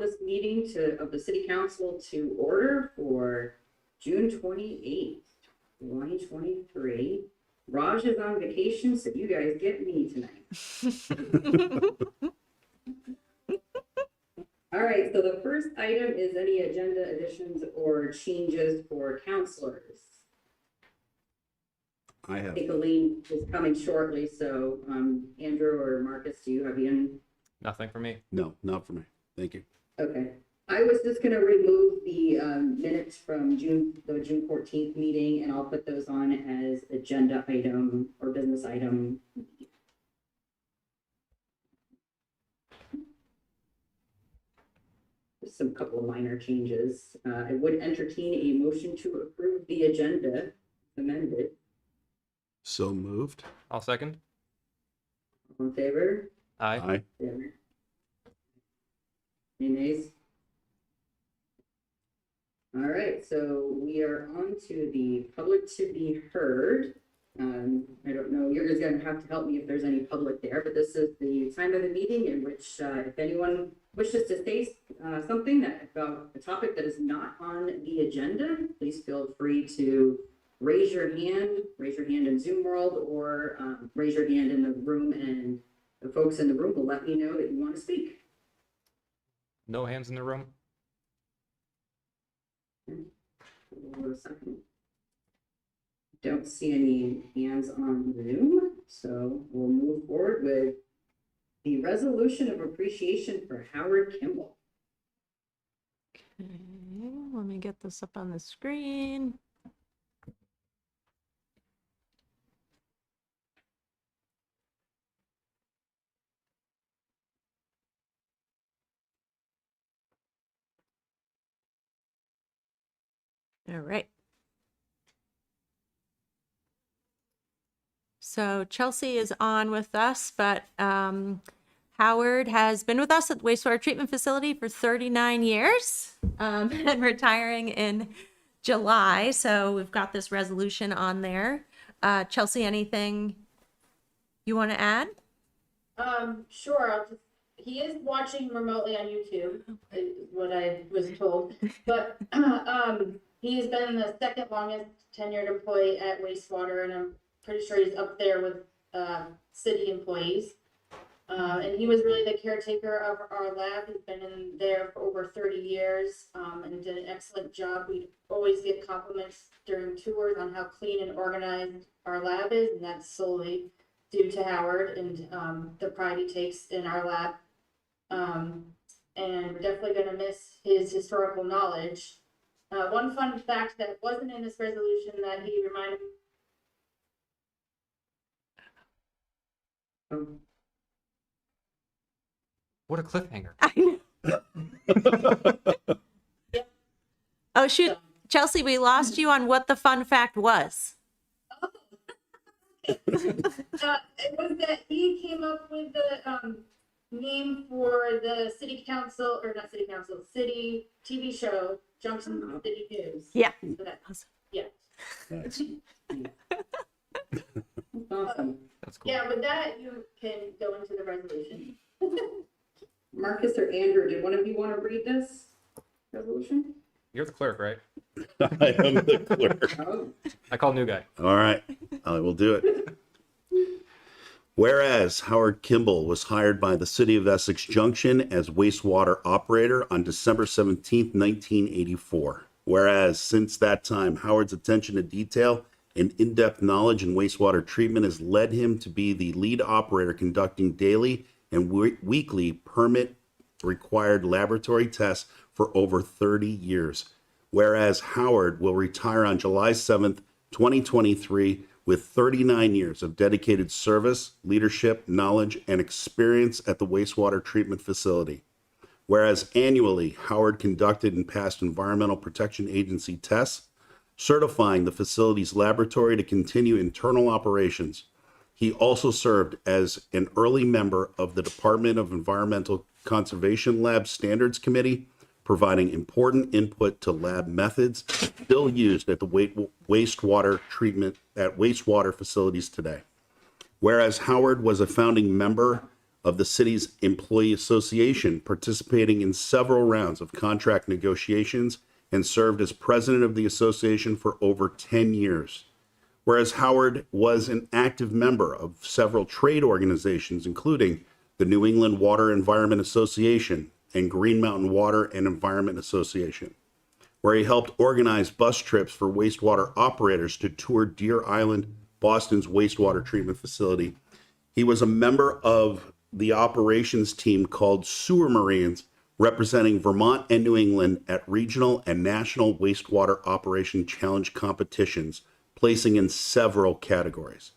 this meeting of the City Council to order for June 28th, 2023. Raj is on vacation, so you guys get me tonight. All right, so the first item is any agenda additions or changes for counselors. I have. I think Aline is coming shortly, so Andrew or Marcus, do you have any? Nothing for me. No, not for me. Thank you. Okay. I was just going to remove the minutes from the June 14th meeting, and I'll put those on as agenda item or business item. Just some couple of minor changes. I would entertain a motion to approve the agenda amended. So moved. I'll second. All in favor? Aye. Aye. Any nays? All right, so we are on to the public to be heard. I don't know, you're just going to have to help me if there's any public there, but this is the time of the meeting in which if anyone wishes to say something about a topic that is not on the agenda, please feel free to raise your hand in Zoom world, or raise your hand in the room, and the folks in the room will let me know that you want to speak. No hands in the room. Hold on a second. Don't see any hands on Zoom, so we'll move forward with the resolution of appreciation for Howard Kimball. Okay, let me get this up on the screen. All right. So Chelsea is on with us, but Howard has been with us at the wastewater treatment facility for 39 years and retiring in July. So we've got this resolution on there. Chelsea, anything you want to add? Sure. He is watching remotely on YouTube, is what I was told. But he has been the second longest tenured employee at wastewater, and I'm pretty sure he's up there with city employees. And he was really the caretaker of our lab. He's been in there for over 30 years and did an excellent job. We always get compliments during tours on how clean and organized our lab is, and that's solely due to Howard and the pride he takes in our lab. And we're definitely going to miss his historical knowledge. One fun fact that wasn't in this resolution that he reminded me. What a cliffhanger. I know. Oh, shoot. Chelsea, we lost you on what the fun fact was. It was that he came up with the name for the city TV show, Junction City News. Yeah. So that, yeah. Nice. Awesome. That's cool. Yeah, with that, you can go into the resolution. Marcus or Andrew, did one of you want to read this resolution? You're the clerk, right? I am the clerk. Oh, I call new guy. All right, I will do it. Whereas Howard Kimball was hired by the City of Essex Junction as wastewater operator on December 17, 1984. Whereas since that time, Howard's attention to detail and in-depth knowledge in wastewater treatment has led him to be the lead operator conducting daily and weekly permit-required laboratory tests for over 30 years. Whereas Howard will retire on July 7th, 2023, with 39 years of dedicated service, leadership, knowledge, and experience at the wastewater treatment facility. Whereas annually, Howard conducted and passed Environmental Protection Agency tests, certifying the facility's laboratory to continue internal operations. He also served as an early member of the Department of Environmental Conservation Lab Standards Committee, providing important input to lab methods still used at the wastewater treatment at wastewater facilities today. Whereas Howard was a founding member of the city's employee association, participating in several rounds of contract negotiations and served as president of the association for over 10 years. Whereas Howard was an active member of several trade organizations, including the New England Water Environment Association and Green Mountain Water and Environment Association, where he helped organize bus trips for wastewater operators to tour Deer Island, Boston's wastewater treatment facility. He was a member of the operations team called Sewer Marines, representing Vermont and New England at regional and national wastewater operation challenge competitions, placing in several categories.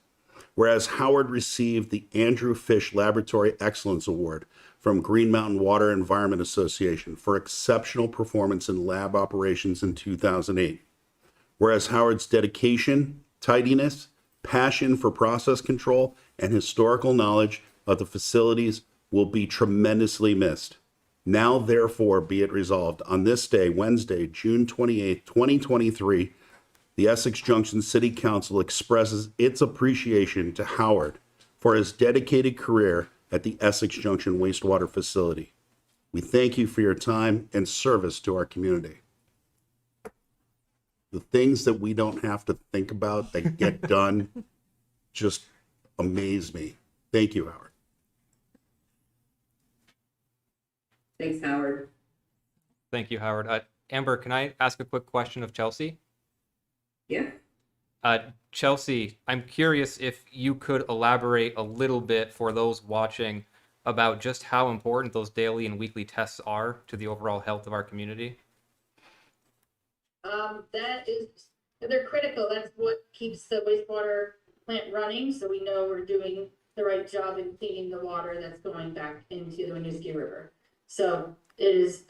Whereas Howard received the Andrew Fish Laboratory Excellence Award from Green Mountain Water Environment Association for exceptional performance in lab operations in 2008. Whereas Howard's dedication, tidiness, passion for process control, and historical knowledge of the facilities will be tremendously missed. Now, therefore, be it resolved, on this day, Wednesday, June 28, 2023, the Essex Junction City Council expresses its appreciation to Howard for his dedicated career at the Essex Junction Wastewater Facility. We thank you for your time and service to our community. The things that we don't have to think about that get done just amaze me. Thank you, Howard. Thanks, Howard. Thank you, Howard. Amber, can I ask a quick question of Chelsea? Yeah. Chelsea, I'm curious if you could elaborate a little bit for those watching about just how important those daily and weekly tests are to the overall health of our community. They're critical. That's what keeps the wastewater plant running, so we know we're doing the right job in cleaning the water that's going back into the Winooski River. So it is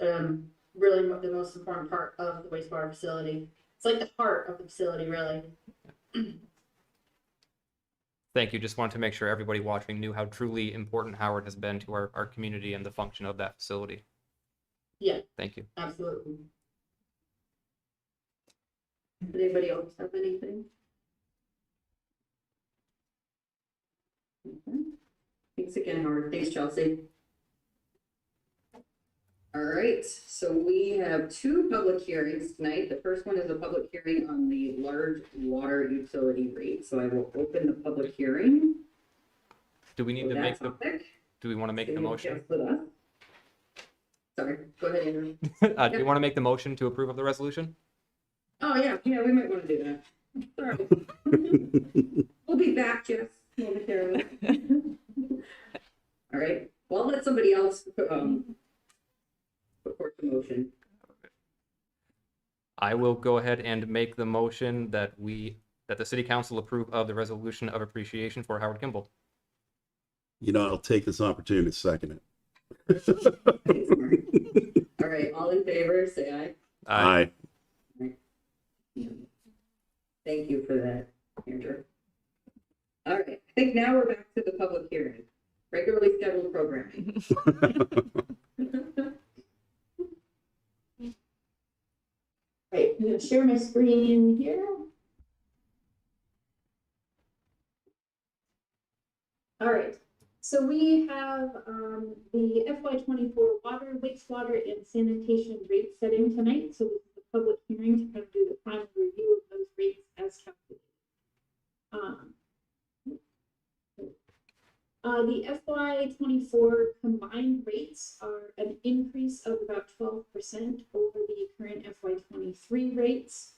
really the most important part of the wastewater facility. It's like the heart of the facility, really. Thank you. Just wanted to make sure everybody watching knew how truly important Howard has been to our community and the function of that facility. Yeah. Thank you. Absolutely. Does anybody else have anything? Okay. Thanks again, Howard. Thanks, Chelsea. All right, so we have two public hearings tonight. The first one is a public hearing on the large water utility rate. So I will open the public hearing. Do we need for to that make the? topic. Do we want to make the Can you motion? guess with us? Sorry, go ahead, Andrew. Do you want to make the motion to approve of the resolution? Oh, yeah, we might want to do that. Sorry. We'll be back, Jess, momentarily. All right, well, I'll let somebody else support the motion. I will go ahead and make the motion that the city council approve of the resolution of appreciation for Howard Kimball. You know, I'll take this opportunity to second it. Thanks, Mark. All right, all in favor, say aye. Aye. Thank you for that, Andrew. All right, I think now we're back to the public hearing, regularly scheduled programming. Right, I'm gonna share my screen here. All right, so we have the FY24 water, wastewater, and sanitation rate setting tonight. So this is the public hearing to kind of do the final review of those rates as calculated. The FY24 combined rates are an increase of about 12% over the current FY23 rates.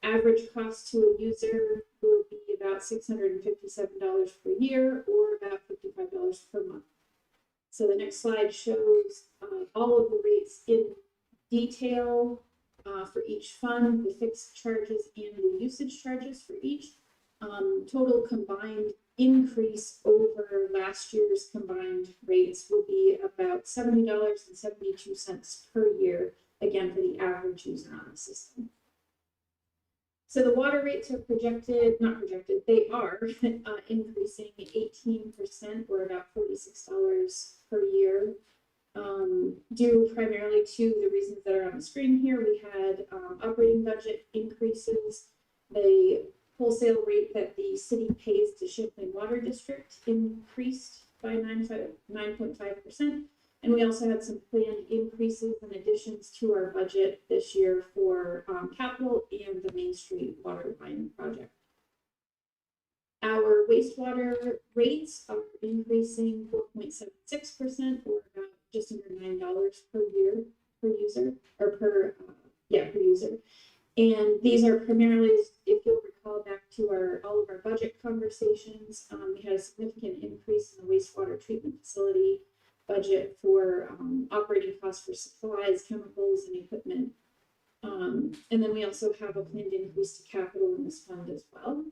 Average cost to a user will be about $657 per year or about $55 per month. So the next slide shows all of the rates in detail for each fund, the fixed charges and the usage charges for each. Total combined increase over last year's combined rates will be about $70.72 per year, again, for the average user on the system. So the water rates are they are increasing 18% or about $46 per year, due primarily to the reasons that are on the screen here. We had operating budget increases. The wholesale rate that the city pays to Champlain Water District increased by 9.5%. And we also had some planned increases and additions to our budget this year for capital and the Main Street water line project. Our wastewater rates are increasing 4.76%, or about just under $9 per year per user, or per user. And these are primarily, if you'll recall back to all of our budget conversations, we had a significant increase in the wastewater treatment facility budget for operating costs for supplies, chemicals, and equipment. And then we also have a planned increase to capital in this fund as well.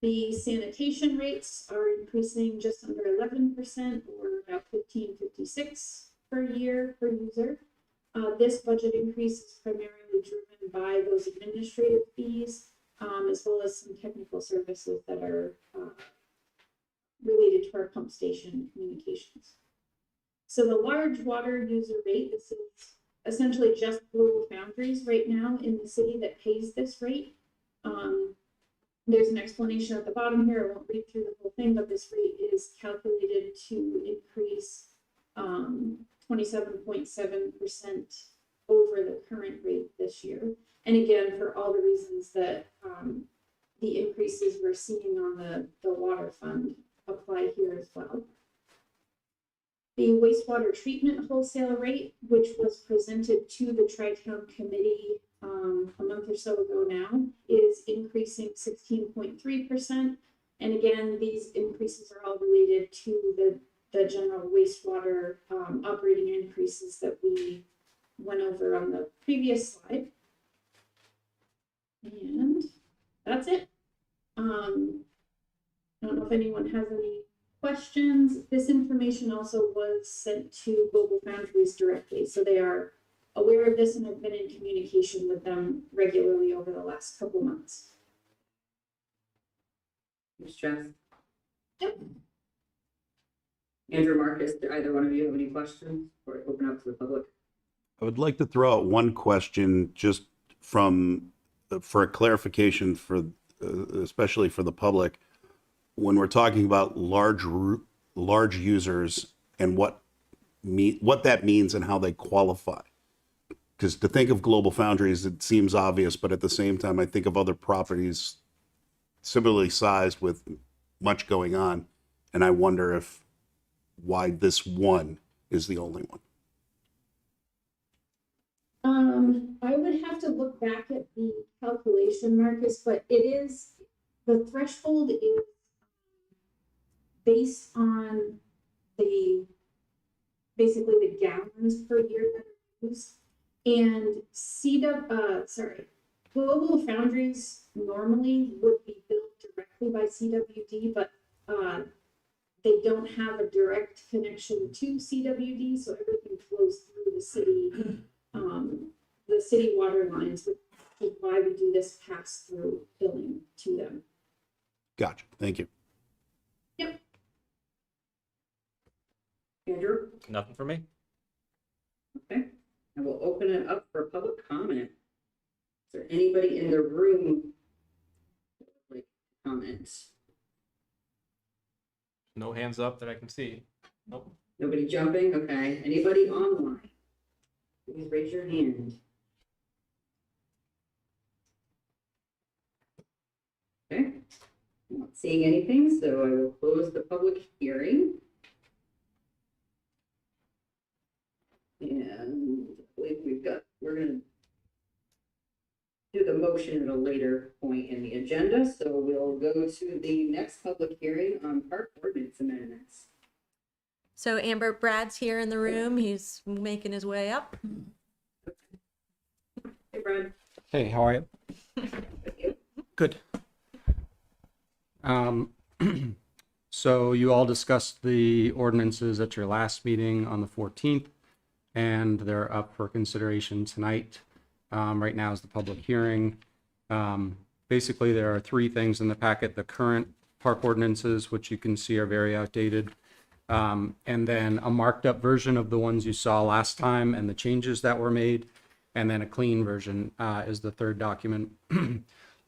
The sanitation rates are increasing just under 11%, or about $15.56 per year per user. This budget increase is primarily driven by those administrative fees, as well as some technical services that are related to our pump station communications. So the large water user rate, this is essentially just Global Foundries right now in the city that pays this rate. There's an explanation at the bottom here. I won't read through the whole thing, but this rate is calculated to increase 27.7% over the current rate this year. And again, for all the reasons that the increases we're seeing on the water fund apply here as well. The wastewater treatment wholesale rate, which was presented to the Tri-Town Committee a month or so ago now, is increasing 16.3%. And again, these increases are all related to the general wastewater operating increases that we went over on the previous slide. And that's it. I don't know if anyone has any questions. This information also was sent to Global Foundries directly, so they are aware of this and have been in communication with them regularly over the last couple months. Thanks, Jess. Yep. Andrew, Marcus, do either one of you have any questions before I open up to the public? I would like to throw out one question just for a clarification for especially for the public. When we're talking about large users and what that means and how they qualify. Because to think of Global Foundries, it seems obvious, but at the same time, I think of other properties similarly sized with much going on, and I wonder why this one is the only one. I would have to look back at the calculation, Marcus, but the threshold is based on basically the gallons per year that are used. And Global Foundries normally would be built directly by CWD, but they don't have a direct connection to CWD, so everything flows through the city water lines, which is why we do this pass-through billing to them. Gotcha. Thank you. Yep. Andrew? Nothing for me. Okay. And we'll open it up for public comment. Is there anybody in the room that would like to comment? No hands up that I can see. Nope. Nobody jumping? Okay. Anybody online? Please raise your hand. Okay. I'm not seeing anything, so I will close the public hearing. And I believe we're going to do the motion at a later point in the agenda. So we'll go to the next public hearing on park ordinance amendments. So Amber, Brad's here in the room. He's making his way up. Hey, Brad. Hey, how are you? Good. So you all discussed the ordinances at your last meeting on the 14th, and they're up for consideration tonight. Right now is the public hearing. Basically, there are three things in the packet: the current park ordinances, which you can see are very outdated, and then a marked up version of the ones you saw last time and the changes that were made, and then a clean version is the third document.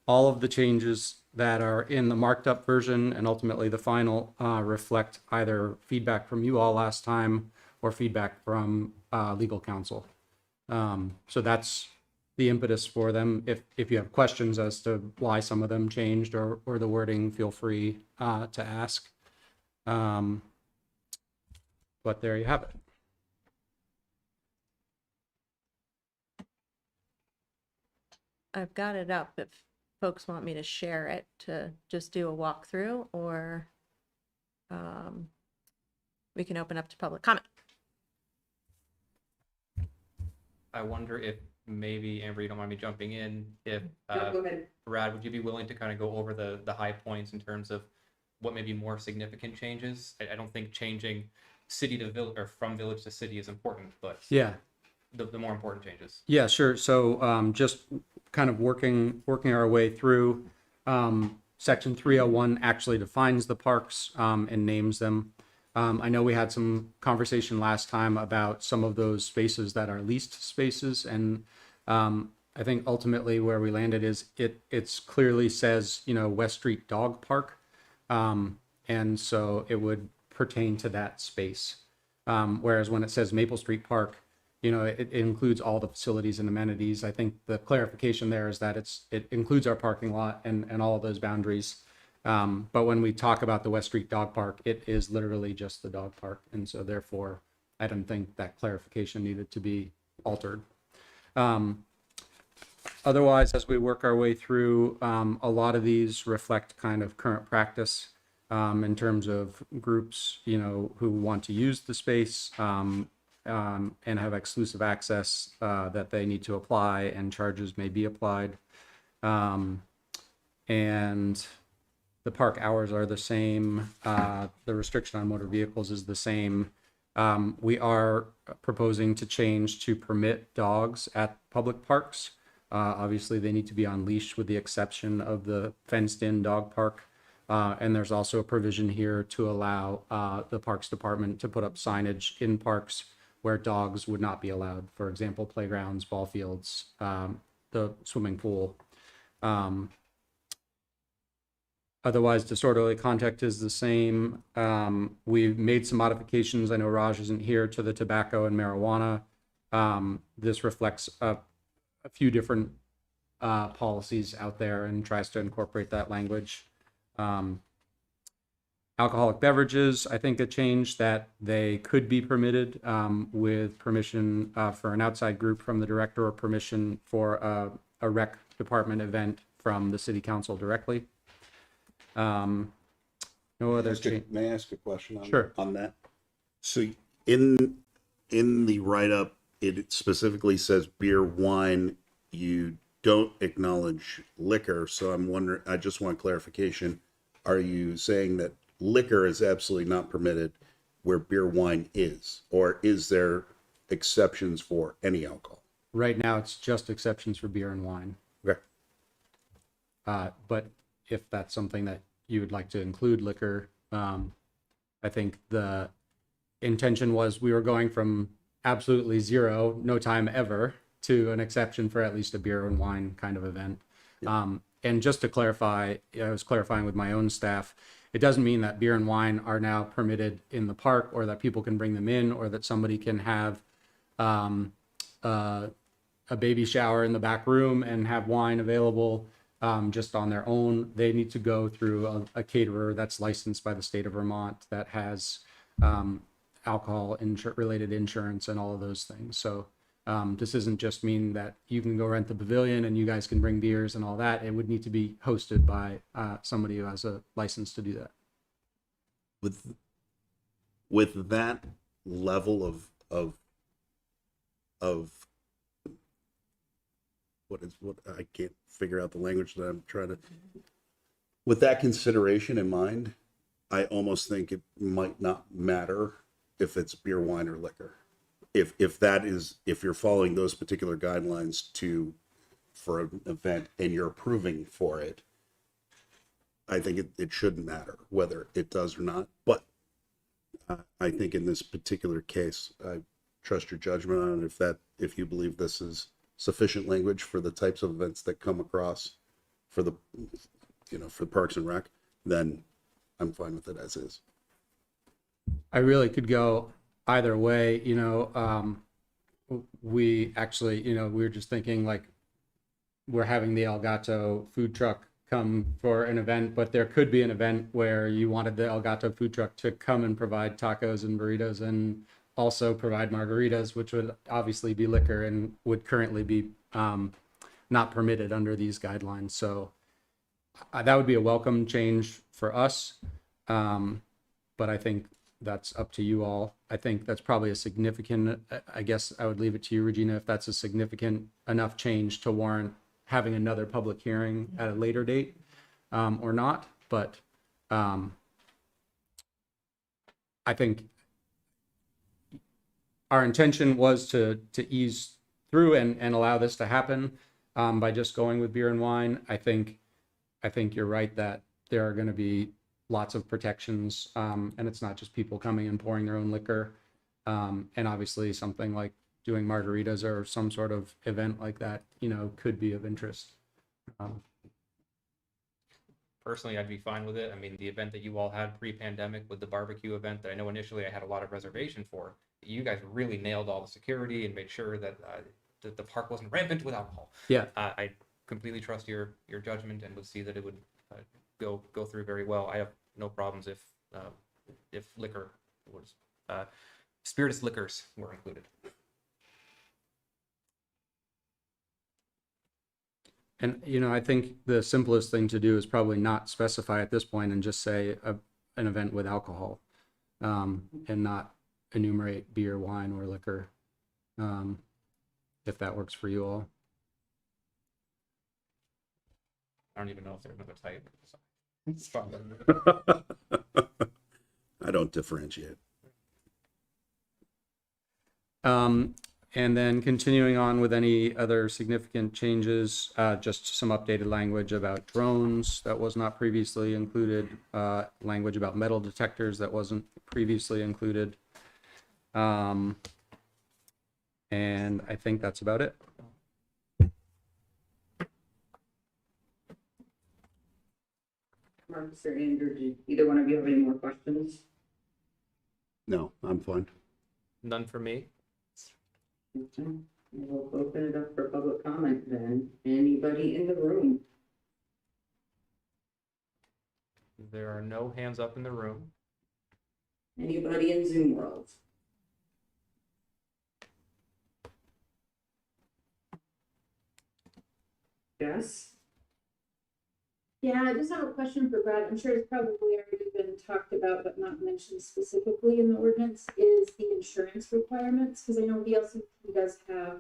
All of the changes that are in the marked up version and ultimately the final reflect either feedback from you all last time or feedback from legal counsel. So that's the impetus for them. If you have questions as to why some of them changed or the wording, feel free to ask. But there you have it. I've got it up if folks want me to share it to just do a walkthrough, or we can open up to public comment. I wonder if maybe, Amber, you don't mind me jumping in, if No, go ahead. Brad, would you be willing to kind of go over the high points in terms of what may be more significant changes? I don't think changing city to village or from village to city is important, but Yeah. the more important changes. Yeah, sure. So just kind of working our way through, section 301 actually defines the parks and names them. I know we had some conversation last time about some of those spaces that are leased spaces, and I think ultimately where we landed is it's clearly says, you know, West Street Dog Park, and so it would pertain to that space. Whereas when it says Maple Street Park, you know, it includes all the facilities and amenities. I think the clarification there is that it includes our parking lot and all of those boundaries. But when we talk about the West Street Dog Park, it is literally just the dog park. And so therefore, I don't think that clarification needed to be altered. Otherwise, as we work our way through, a lot of these reflect kind of current practice in terms of groups, you know, who want to use the space and have exclusive access that they need to apply, and charges may be applied. And the park hours are the same. The restriction on motor vehicles is the same. We are proposing to change to permit dogs at public parks. Obviously, they need to be on leash with the exception of the fenced-in dog park. And there's also a provision here to allow the Parks Department to put up signage in parks where dogs would not be allowed. For example, playgrounds, ball fields, the swimming pool. Otherwise, disorderly conduct is the same. We've made some modifications. I know Raj isn't here, to the tobacco and marijuana. This reflects a few different policies out there and tries to incorporate that language. Alcoholic beverages, I think a change that they could be permitted with permission for an outside group from the director, or permission for a rec department event from the city council directly. No other change. May I ask a question Sure. on that? So in the write-up, it specifically says beer, wine. You don't acknowledge liquor. So I'm wondering, I just want clarification. Are you saying that liquor is absolutely not permitted where beer, wine is? Or is there exceptions for any alcohol? Right now, it's just exceptions for beer and wine. Okay. But if that's something that you would like to include liquor, I think the intention was we were going from absolutely zero, no time ever, to an exception for at least a beer and wine kind of event. Yeah. And just to clarify, I was clarifying with my own staff, it doesn't mean that beer and wine are now permitted in the park, or that people can bring them in, or that somebody can have a baby shower in the back room and have wine available just on their own. They need to go through a caterer that's licensed by the state of Vermont, that has alcohol related insurance and all of those things. So this doesn't just mean that you can go rent the pavilion and you guys can bring beers and all that. It would need to be hosted by somebody who has a license to do that. With that level of what I can't figure out the language that I'm trying to, with that consideration in mind, I almost think it might not matter if it's beer, wine, or liquor. If you're following those particular guidelines for an event and you're approving for it, I think it shouldn't matter whether it does or not. But I think in this particular case, I trust your judgment on it. If you believe this is sufficient language for the types of events that come across for the for Parks and Rec, then I'm fine with it as is. I really could go either way, we actually, we were just thinking like we're having the Elgato food truck come for an event, but there could be an event where you wanted the Elgato food truck to come and provide tacos and burritos and also provide margaritas, which would obviously be liquor and would currently be not permitted under these guidelines. So that would be a welcome change for us. But I think that's up to you all. I think that's probably a significant, I guess I would leave it to you, Regina, if that's a significant enough change to warrant having another public hearing at a later date or not. But I think our intention was to ease through and allow this to happen by just going with beer and wine. I think you're right that there are going to be lots of protections, and it's not just people coming and pouring their own liquor. And obviously something like doing margaritas or some sort of event like that, could be of interest. Personally, I'd be fine with it. I mean, the event that you all had pre-pandemic with the barbecue event that I know initially I had a lot of reservation for, you guys really nailed all the security and made sure that the park wasn't rampant with alcohol. Yeah. I completely trust your judgment and would see that it would go through very well. I have no problems if liquor was spirituous liquors were included. And, I think the simplest thing to do is probably not specify at this point and just say an event with alcohol, and not enumerate beer, wine, or liquor, if that works for you all. I don't even know if there's another type. I don't differentiate. And then continuing on with any other significant changes, just some updated language about drones that was not previously included, language about metal detectors that wasn't previously included. And I think that's about it. Marcus or Andrew, do either one of you have any more questions? No, I'm fine. None for me. Okay. We'll open it up for public comment then. Anybody in the room? There are no hands up in the room. Anybody in Zoom world? Yes? Yeah, I just have a question for Brad. I'm sure it's probably already been talked about, but not mentioned specifically in the ordinance, is the insurance requirements, because I know VLCT does have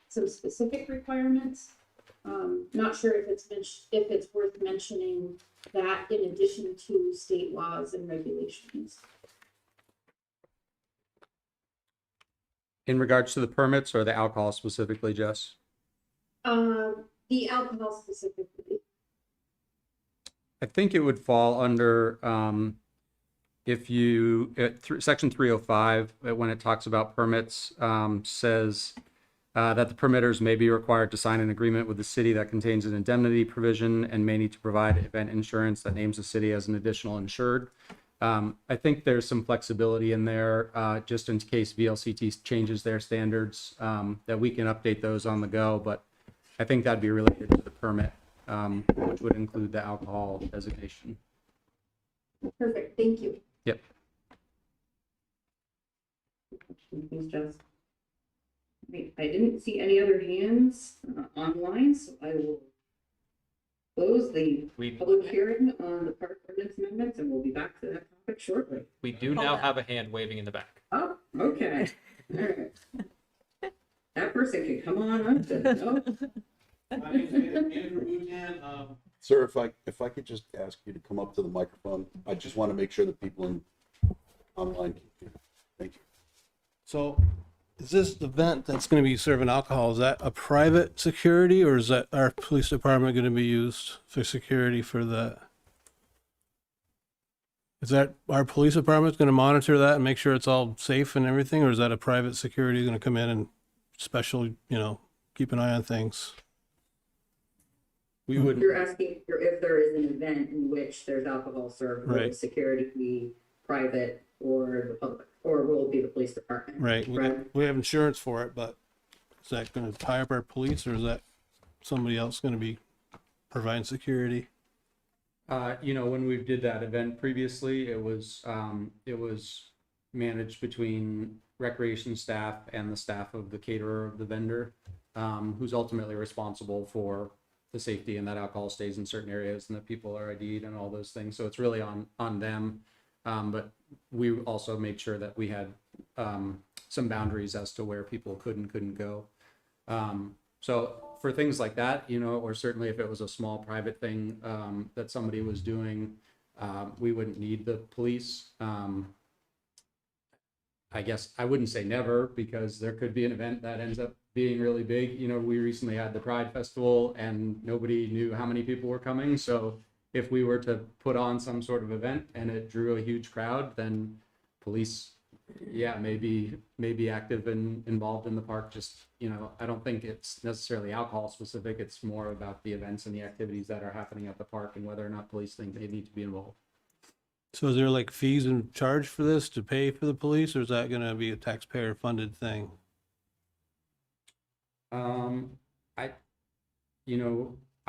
some specific requirements. Not sure if it's worth mentioning that in addition to state laws and regulations. In regards to the permits or the alcohol specifically, Jess? The alcohol specifically. I think it would fall under, if you, section 305, when it talks about permits, says that the permitters may be required to sign an agreement with the city that contains an indemnity provision and may need to provide event insurance that names the city as an additional insured. I think there's some flexibility in there, just in case VLCT changes their standards, that we can update those on the go, but I think that'd be related to the permit, which would include the alcohol designation. Perfect, thank you. Yep. Thanks, Jess. I didn't see any other hands online, so I will close the public hearing on the park ordinance amendments, and we'll be back to that topic shortly. We do now have a hand waving in the back. Oh, okay. All right. That person can come on up then. Oh. Sir, if I could just ask you to come up to the microphone, I just want to make sure that people online can hear. Thank you. So is this event that's going to be serving alcohol, is that a private security or is that our police department going to be used for security for that? Is that our police department's going to monitor that and make sure it's all safe and everything? Or is that a private security going to come in and special, keep an eye on things? We wouldn't, You're asking if there is an event in which there's alcohol served, will the Right. security be private or the public, or will it be the police department? right, Right? we have insurance for it, but is that gonna tie up our police, or is that somebody else gonna be providing security? You know, when we did that event previously, it was managed between recreation staff and the staff of the caterer of the vendor, who's ultimately responsible for the safety and that alcohol stays in certain areas and that people are ID'd and all those things. So it's really on them. But we also made sure that we had some boundaries as to where people could and couldn't go. So for things like that, you know, or certainly if it was a small private thing that somebody was doing, we wouldn't need the police. I guess I wouldn't say never, because there could be an event that ends up being really big. You know, we recently had the Pride Festival and nobody knew how many people were coming. So if we were to put on some sort of event and it drew a huge crowd, then police, yeah, may be active and involved in the park. Just, you know, I don't think it's necessarily alcohol specific. It's more about the events and the activities that are happening at the park and whether or not police think they need to be involved. So is there like fees and charge for this to pay for the police, or is that gonna be a taxpayer funded thing?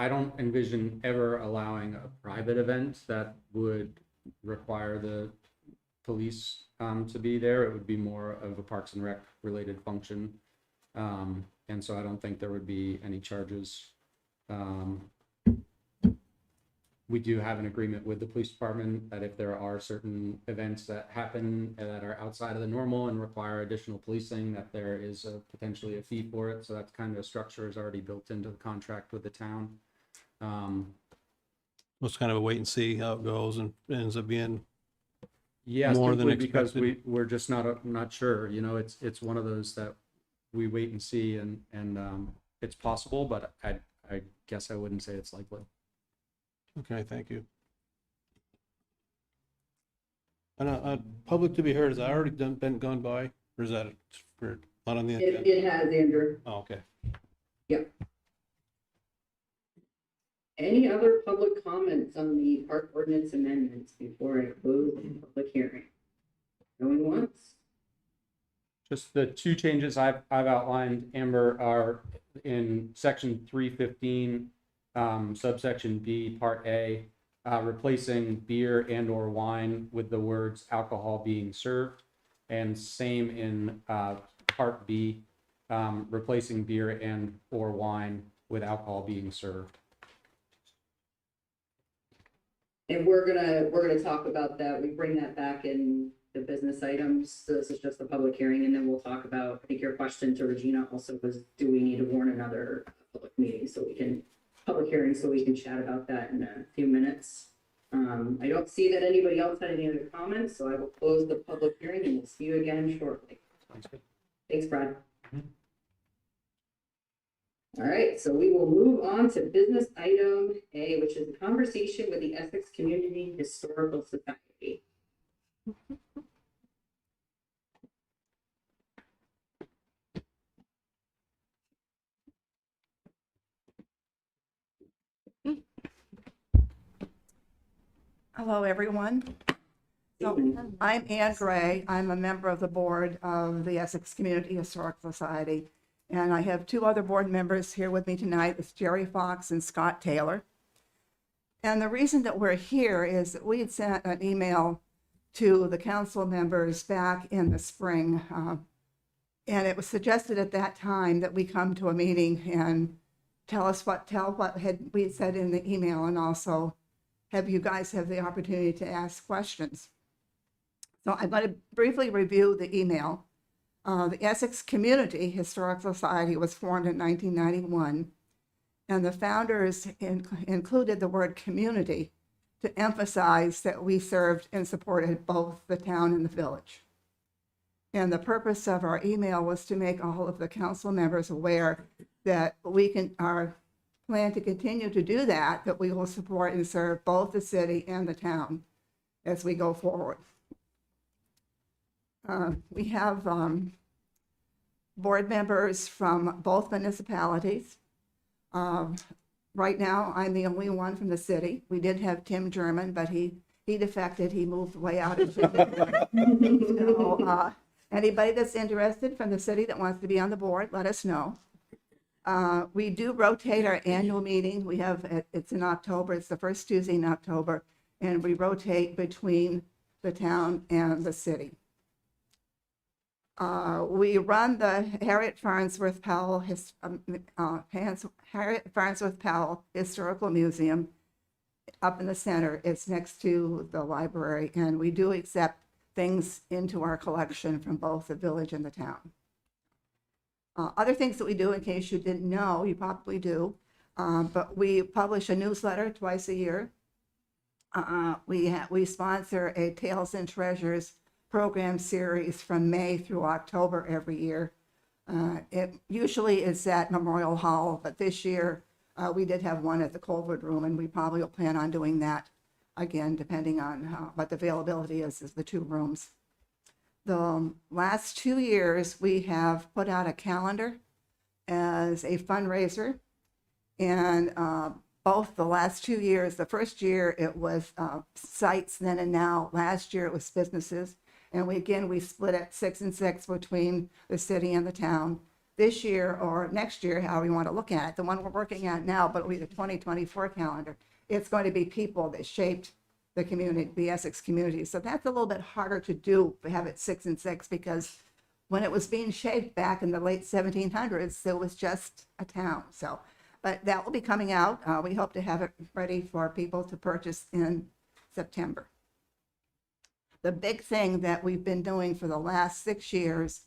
I don't envision ever allowing a private event that would require the police to be there. It would be more of a Parks and Rec related function. And so I don't think there would be any charges. We do have an agreement with the police department that if there are certain events that happen that are outside of the normal and require additional policing, that there is potentially a fee for it. So that kind of structure is already built into the contract with the town. It's kind of a wait and see how it goes, and ends up being, Yeah, more than simply because expected. we're just not sure, you know, it's one of those that we wait and see, and it's possible, but I guess I wouldn't say it's likely. okay, thank you. And public to be heard, has that already been gone by, or is that for, not on the agenda? It has, Andrew. Oh, okay. Any other public comments on the park ordinance amendments before I close the public hearing? Going once? Just the two changes I've outlined, Amber, are in section 315, subsection B, part A, replacing beer and or wine with the words alcohol being served, and same in part B, replacing beer and or wine with alcohol being served. And we're gonna talk about that. We bring that back in the business items. So this is just the public hearing, and then we'll talk about, I think your question to Regina also was, do we need to warn another public meeting so we can, public hearing, so we can chat about that in a few minutes. I don't see that anybody else had any other comments, so I will close the public hearing and we'll see you again shortly. Thanks, Brad. All right, so we will move on to business item A, which is a conversation with the Essex Community Historical Society. Hello, everyone. So I'm Ann Gray. I'm a member of the board of the Essex Community Historical Society. And I have two other board members here with me tonight. It's Jerry Fox and Scott Taylor. And the reason that we're here is that we had sent an email to the council members back in the spring. And it was suggested at that time that we come to a meeting and tell what we had said in the email, and also have you guys have the opportunity to ask questions. So I'm going to briefly review the email. The Essex Community Historical Society was formed in 1991, and the founders included the word community to emphasize that we served and supported both the town and the village. And the purpose of our email was to make all of the council members aware that we plan to continue to do that, that we will support and serve both the city and the town as we go forward. We have board members from both municipalities. Right now, I'm the only one from the city. We did have Tim German, but he defected. He moved way out of so, anybody that's interested from the city that wants to be on the board, let us know. We do rotate our annual meeting. We have, it's in October. It's the first Tuesday in October, and we rotate between the town and the city. We run the Harriet Farnsworth Powell Historical Museum up in the center. It's next to the library, and we do accept things into our collection from both the village and the town. Other things that we do, in case you didn't know, you probably do, but we publish a newsletter twice a year. We sponsor a Tales and Treasures program series from May through October every year. It usually is at Memorial Hall, but this year we did have one at the Colwood Room, and we probably will plan on doing that again, depending on what the availability is the two rooms. The last 2 years, we have put out a calendar as a fundraiser, and both the last 2 years, the first year it was sites then and now, last year it was businesses. And we split it 6 and 6 between the city and the town. This year or next year, however you want to look at it, the one we're working at now, but it'll be the 2024 calendar. It's going to be people that shaped the community, the Essex community. So that's a little bit harder to do, to have it 6 and 6, because when it was being shaped back in the late 1700s, it was just a town. So, but that will be coming out. We hope to have it ready for people to purchase in September. The big thing that we've been doing for the last 6 years,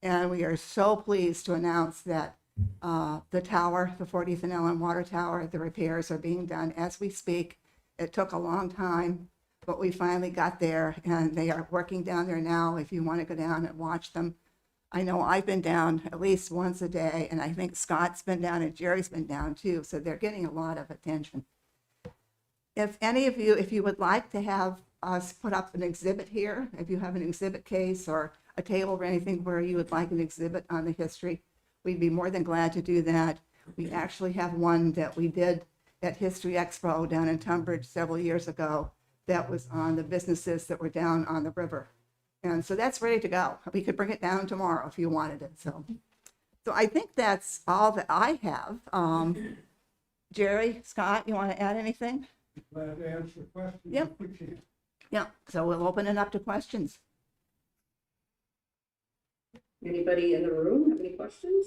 and we are so pleased to announce that the tower, the 40th and Ellen Water Tower, the repairs are being done as we speak. It took a long time, but we finally got there, and they are working down there now if you want to go down and watch them. I know I've been down at least once a day, and I think Scott's been down and Jerry's been down too, so they're getting a lot of attention. If any of you, if you would like to have us put up an exhibit here, if you have an exhibit case or a table or anything where you would like an exhibit on the history, we'd be more than glad to do that. We actually have one that we did at History Expo down in Tunbridge several years ago that was on the businesses that were down on the river. And so that's ready to go. We could bring it down tomorrow if you wanted it. So I think that's all that I have. Jerry, Scott, you want to add anything? Glad to answer questions. Yep. if we can. Yeah, so we'll open it up to questions. Anybody in the room have any questions?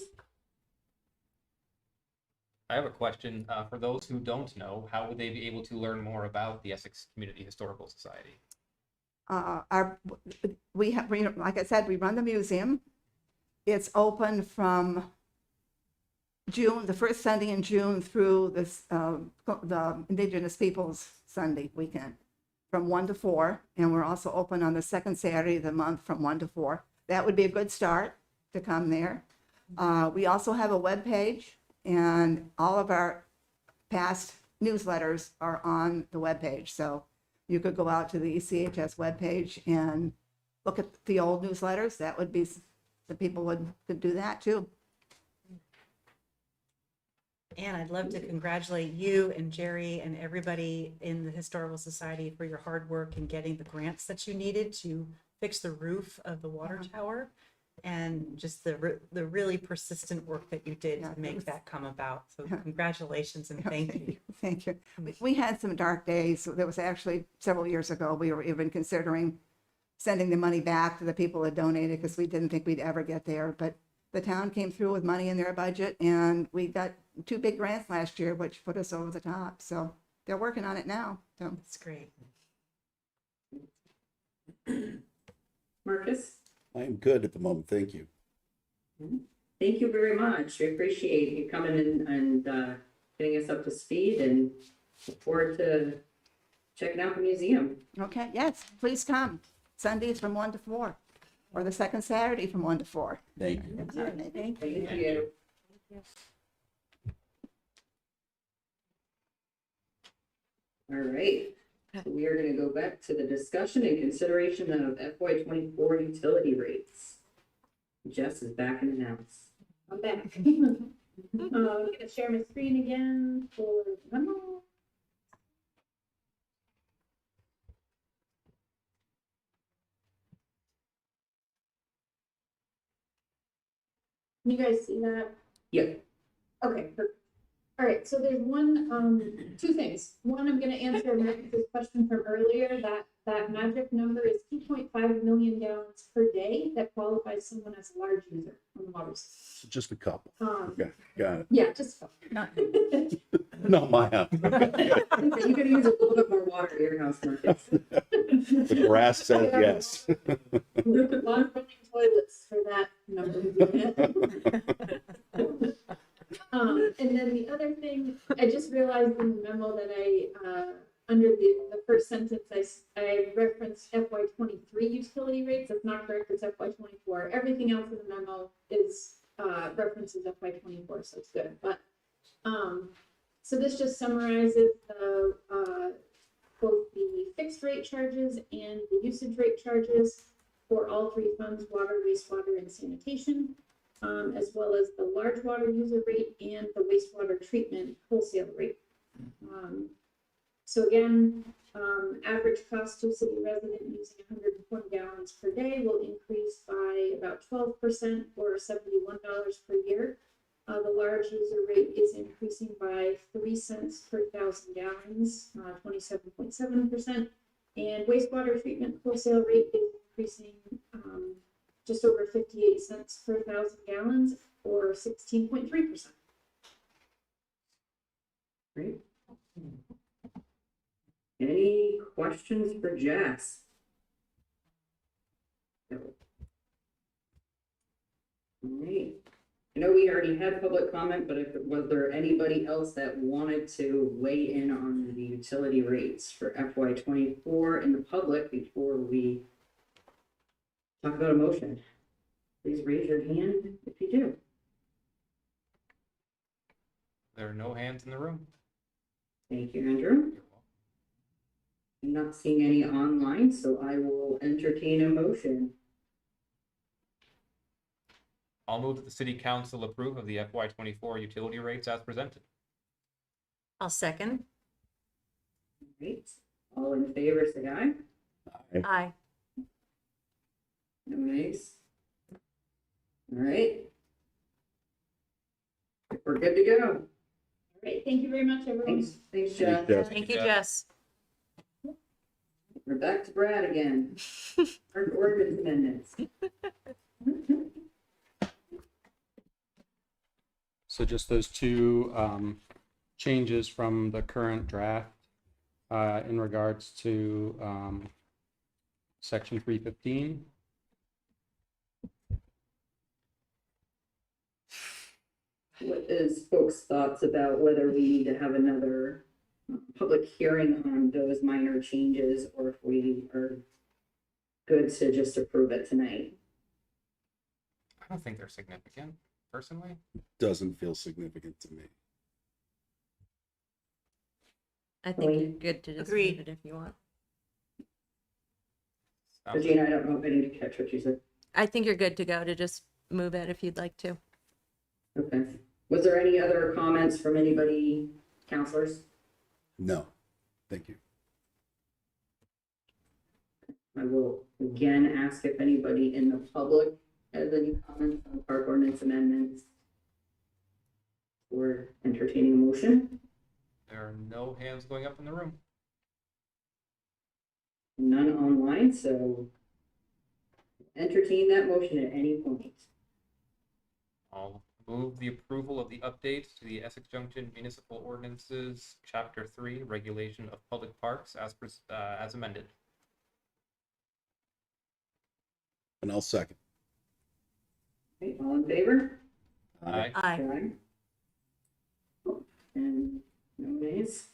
I have a question. For those who don't know, how would they be able to learn more about the Essex Community Historical Society? Like I said, we run the museum. It's open from June, the first Sunday in June, through this the Indigenous Peoples Sunday weekend, from 1 to 4, and we're also open on the second Saturday of the month from 1 to 4. That would be a good start to come there. We also have a web page, and all of our past newsletters are on the web page. So you could go out to the ECHS web page and look at the old newsletters. That would be, the people could do that too. And I'd love to congratulate you and Jerry and everybody in the Historical Society for your hard work in getting the grants that you needed to fix the roof of the water tower, and just the really persistent work that you did to make that come about. So congratulations and thank you. Thank you. We had some dark days. There was actually several years ago, we were even considering sending the money back to the people that donated because we didn't think we'd ever get there. But the town came through with money in their budget, and we got 2 big grants last year, which put us over the top. So they're working on it now. So That's great. Marcus? I am good at the moment, thank you. Thank you very much. We appreciate you coming in and getting us up to speed, and look forward to checking out the museum. okay, yes, please come. Sundays from 1 to 4, or the second Saturday from 1 to 4. Thank you. Thank you. All right, so we are going to go back to the discussion and consideration of FY24 utility rates. Jess is back in the house. I'm back. I'm gonna share my screen again for the memo. Can you guys see that? Yep. Okay, perfect. All right, so there's two things. One, I'm gonna answer Marcus's question from earlier, that magic number is 2.5 million gallons per day that qualifies someone as a large user on the water system. Just a couple. Um, Okay, got it. yeah, just. Not my house. You could use a little bit more water at your house, Marcus. The grass says yes. A lot of running toilets for that number. And then the other thing, I just realized in the memo that under the first sentence, I referenced FY '23 utility rates. That's not correct, it's FY '24. Everything else in the memo is, references FY '24, so it's good. But, so this just summarizes both the fixed rate charges and the usage rate charges for all three funds, water, wastewater, and sanitation, as well as the large water user rate and the wastewater treatment wholesale rate. So again, average cost to a city resident using 120 gallons per day will increase by about 12% or $71 per year. The large user rate is increasing by 3 cents per 1,000 gallons, 27.7%. And wastewater treatment wholesale rate is increasing just over 58 cents per 1,000 gallons, or 16.3%. Great. Any questions for Jess? No. All right. I know we already had public comment, but was there anybody else that wanted to weigh in on the utility rates for FY '24 in the public before we talk about a motion? Please raise your hand if you do. There are no hands in the room. Thank you, Andrew. I'm not seeing any online, so I will entertain a motion. I'll move that the city council approve of the FY '24 utility rates as presented. I'll second. Great. All in favor, say aye. Aye. Nice. All right. We're good to go. All right, thank you very much, everyone. Thanks, Jeff. Thank you, Jess. We're back to Brad again. Our ordinance amendments. So just those two changes from the current draft in regards to section 315. What is folks' thoughts about whether we need to have another public hearing on those minor changes, or if we are good to just approve it tonight? I don't think they're significant, personally. Doesn't feel significant to me. I think you're good to just Agreed. move it if you want. Regina, I don't know if I need to catch what you said. I think you're good to go to just move it if you'd like to. Okay. Was there any other comments from anybody, counselors? No, thank you. I will again ask if anybody in the public has any comments on park ordinance amendments or entertaining a motion. There are no hands going up in the room. None online, so entertain that motion at any point. I'll move the approval of the updates to the Essex Junction Municipal Ordinances, Chapter 3, Regulation of Public Parks as amended. And I'll second. Okay, all in favor? Aye. Aye. Aye. And no nays.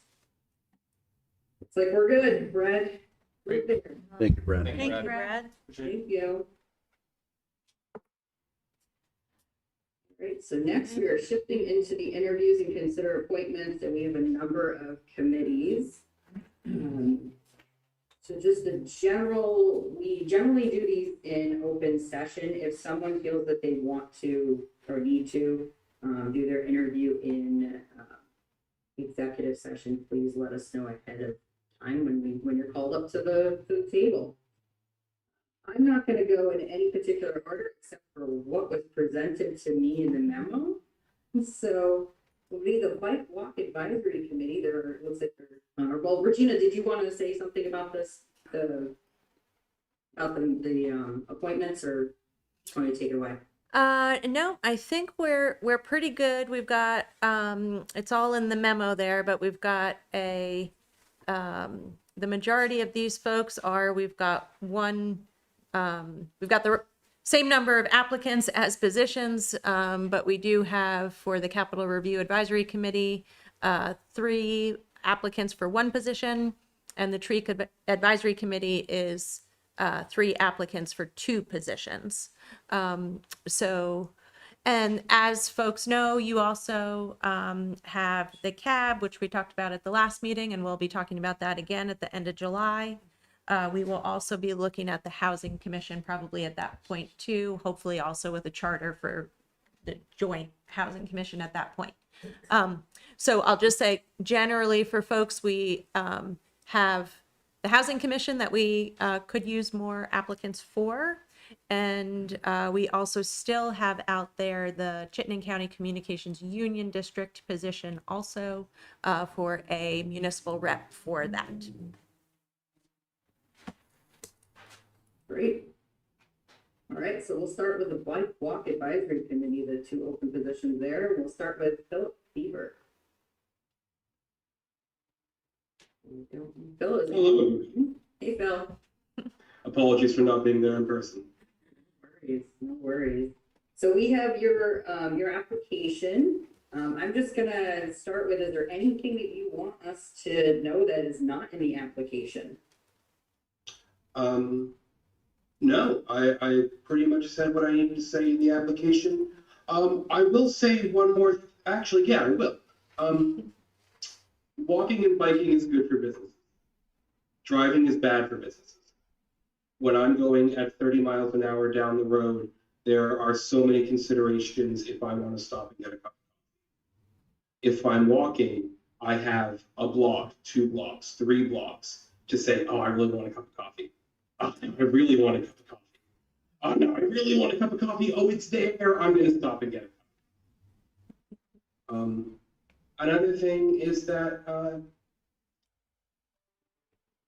Looks like we're good, Brad. Right there. Thank you, Brad. Thank Thank you, you, Brad. Thank you. Great, so next we are shifting into the interviews and consider appointments, and we have a number of committees. So just we generally do these in open session. If someone feels that they want to or need to do their interview in executive session, please let us know ahead of time when you're called up to the table. I'm not going to go in any particular order except for what was presented to me in the memo. So we'll be the Bike Walk Advisory Committee. There looks like there. Well, Regina, did you want to say something about this? About the appointments, or do you want to take it away? No, I think we're pretty good. We've got it's all in the memo there, but we've got the majority of these folks are, we've got the same number of applicants as positions, but we do have for the Capital Review Advisory Committee 3 applicants for 1 position, and the Tree Advisory Committee is 3 applicants for 2 positions. And as folks know, you also have the CAB, which we talked about at the last meeting, and we'll be talking about that again at the end of July. We will also be looking at the Housing Commission probably at that point too, hopefully also with a charter for the joint Housing Commission at that point. So I'll just say generally for folks, we have the Housing Commission that we could use more applicants for. And we also still have out there the Chittenden County Communications Union District position also for a municipal rep for that. Great. All right, so we'll start with the Bike Walk Advisory Committee, the 2 open positions there. We'll start with Philip Beaver. Phil is. Hello. Hey, Phil. Apologies for not being there in person. No worries. So we have your application. I'm just gonna start with, is there anything that you want us to know that is not in the application? No, I pretty much said what I needed to say in the application. I will say one more, actually, yeah, I will. Walking and biking is good for business. Driving is bad for businesses. When I'm going at 30 miles an hour down the road, there are so many considerations if I want to stop and get a cup of coffee. If I'm walking, I have a block, 2 blocks, 3 blocks to say, oh, I really want a cup of coffee. Oh, I really want a cup of coffee. Oh, no, I really want a cup of coffee. Oh, it's there. I'm going to stop and get a cup. Another thing is that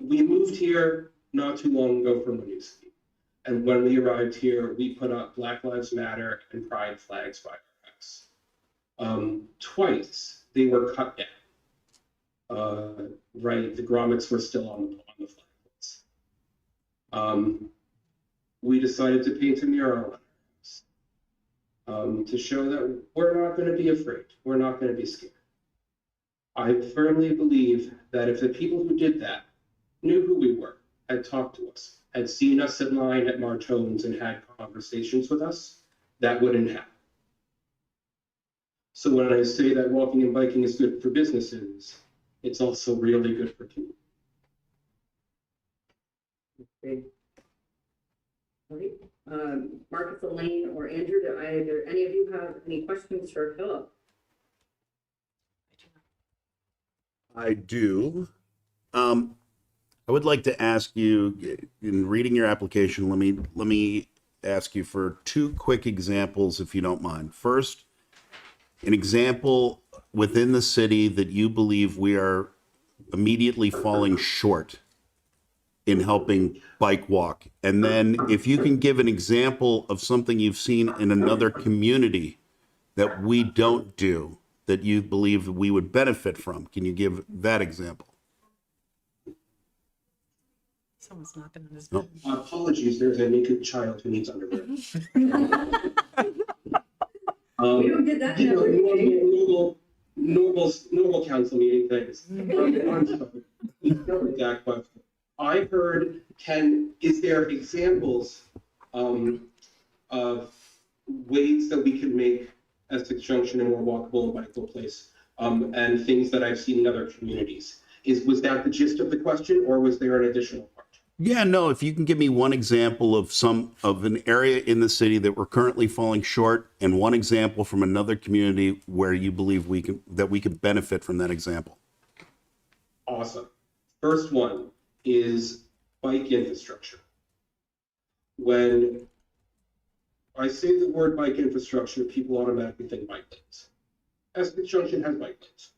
we moved here not too long ago from Winooski. And when we arrived here, we put up Black Lives Matter and Pride flags by our house. Twice they were cut down. Right, the grommets were still on the flagpoles. We decided to paint a mural on our house to show that we're not going to be afraid. We're not going to be scared. I firmly believe that if the people who did that knew who we were, had talked to us, had seen us in line at Martone's and had conversations with us, that wouldn't happen. So when I say that walking and biking is good for businesses, it's also really good for people. Okay. All right. Marcus, Elaine, or Andrew, do either any of you have any questions for Philip? I do. I would like to ask you, in reading your application, let me ask you for 2 quick examples, if you don't mind. First, an example within the city that you believe we are immediately falling short in helping bike walk. And then if you can give an example of something you've seen in another community that we don't do, that you believe we would benefit from. Can you give that example? Someone's knocking on his No. door. Apologies, there's a naked child who needs underwear. We don't get that in every meeting. Normal council meeting things. That question. I heard, is there examples of ways that we can make Essex Junction a more walkable and bikeable place, and things that I've seen in other communities? Was that the gist of the question, or was there an additional part? Yeah, no, if you can give me one example of an area in the city that we're currently falling short, and one example from another community where you believe we can benefit from that example. Awesome. First one is bike infrastructure. When I say the word bike infrastructure, people automatically think bike lanes. Essex Junction has bike lanes.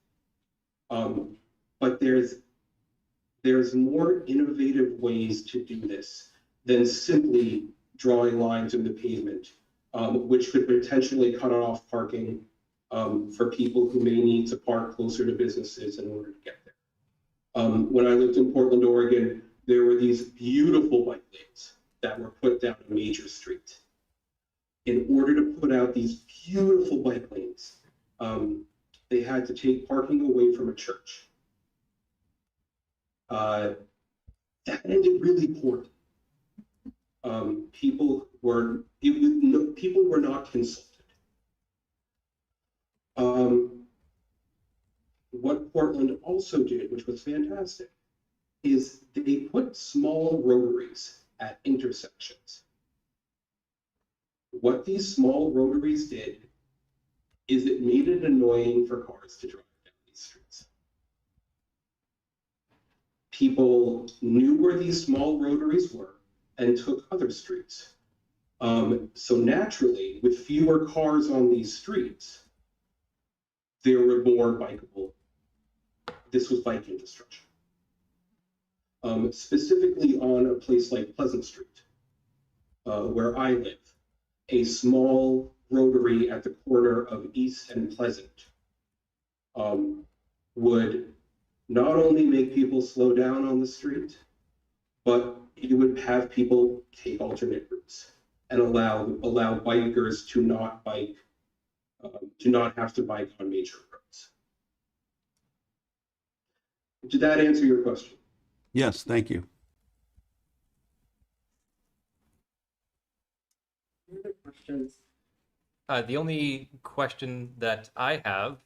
But there's more innovative ways to do this than simply drawing lines in the pavement, which could potentially cut off parking for people who may need to park closer to businesses in order to get there. When I lived in Portland, Oregon, there were these beautiful bike lanes that were put down a major street. In order to put out these beautiful bike lanes, they had to take parking away from a church. That ended really poorly. People were not consulted. What Portland also did, which was fantastic, is they put small rotaries at intersections. What these small rotaries did is it made it annoying for cars to drive down these streets. People knew where these small rotaries were and took other streets. So naturally, with fewer cars on these streets, there were more bikeable. This was bike infrastructure. Specifically on a place like Pleasant Street, where I live, a small rotary at the corner of East and Pleasant would not only make people slow down on the street, but it would have people take alternate routes and allow bikers to not have to bike on major roads. Did that answer your question? Yes, thank you. Any other questions? The only question that I have,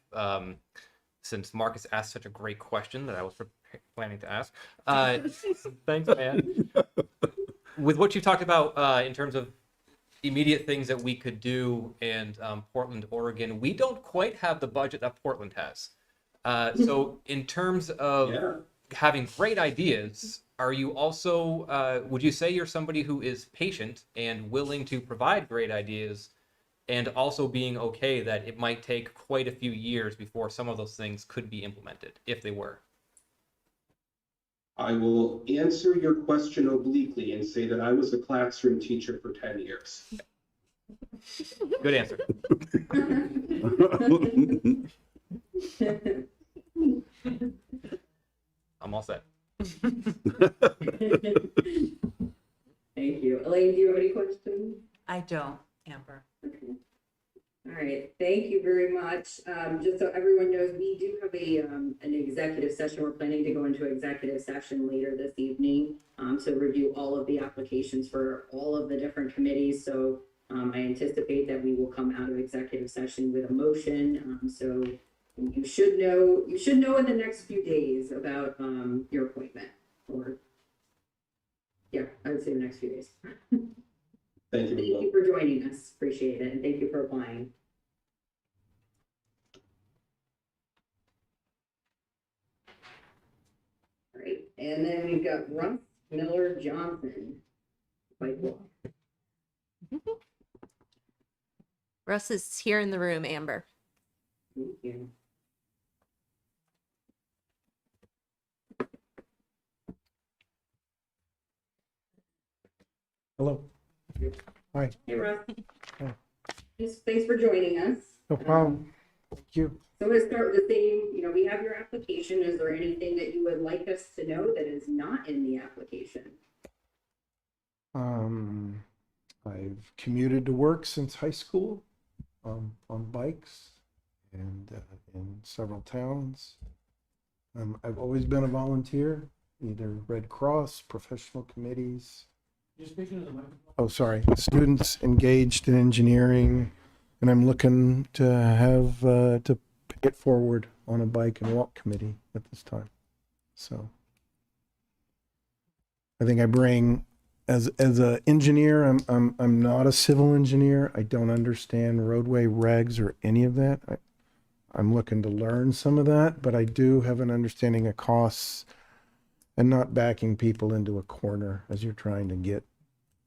since Marcus asked such a great question that I was planning to ask, thanks, man. With what you talked about in terms of immediate things that we could do in Portland, Oregon, we don't quite have the budget that Portland has. So in terms of having great ideas, are you also, would you say you're somebody who is patient and willing to provide great ideas, and also being okay that it might take quite a few years before some of those things could be implemented, if they were? I will answer your question obliquely and say that I was a classroom teacher for 10 years. Good answer. I'm all set. Thank you. Elaine, do you have any questions? I don't, Amber. Okay. All right, thank you very much. Just so everyone knows, we do have an executive session. We're planning to go into executive session later this evening to review all of the applications for all of the different committees. So I anticipate that we will come out of executive session with a motion. So you should know in the next few days about your appointment, or yeah, I would say the next few days. Thank you. Thank you for joining us. Appreciate it. And thank you for applying. All right. And then we've got Russ Miller Johnson. Bike walk. Russ is here in the room, Amber. Thank you. Hello. Hi. Hey, Russ. Hi. Thanks for joining us. No problem. Thank you. So I'm going to start with the same, we have your application. Is there anything that you would like us to know that is not in the application? I've commuted to work since high school on bikes and in several towns. I've always been a volunteer, either Red Cross, professional committees. You're speaking to the microphone. Oh, sorry. Students engaged in engineering, and I'm looking to have to pay it forward on a bike and walk committee at this time. So I think I bring, as a engineer, I'm not a civil engineer. I don't understand roadway regs or any of that. I'm looking to learn some of that, but I do have an understanding of costs and not backing people into a corner as you're trying to get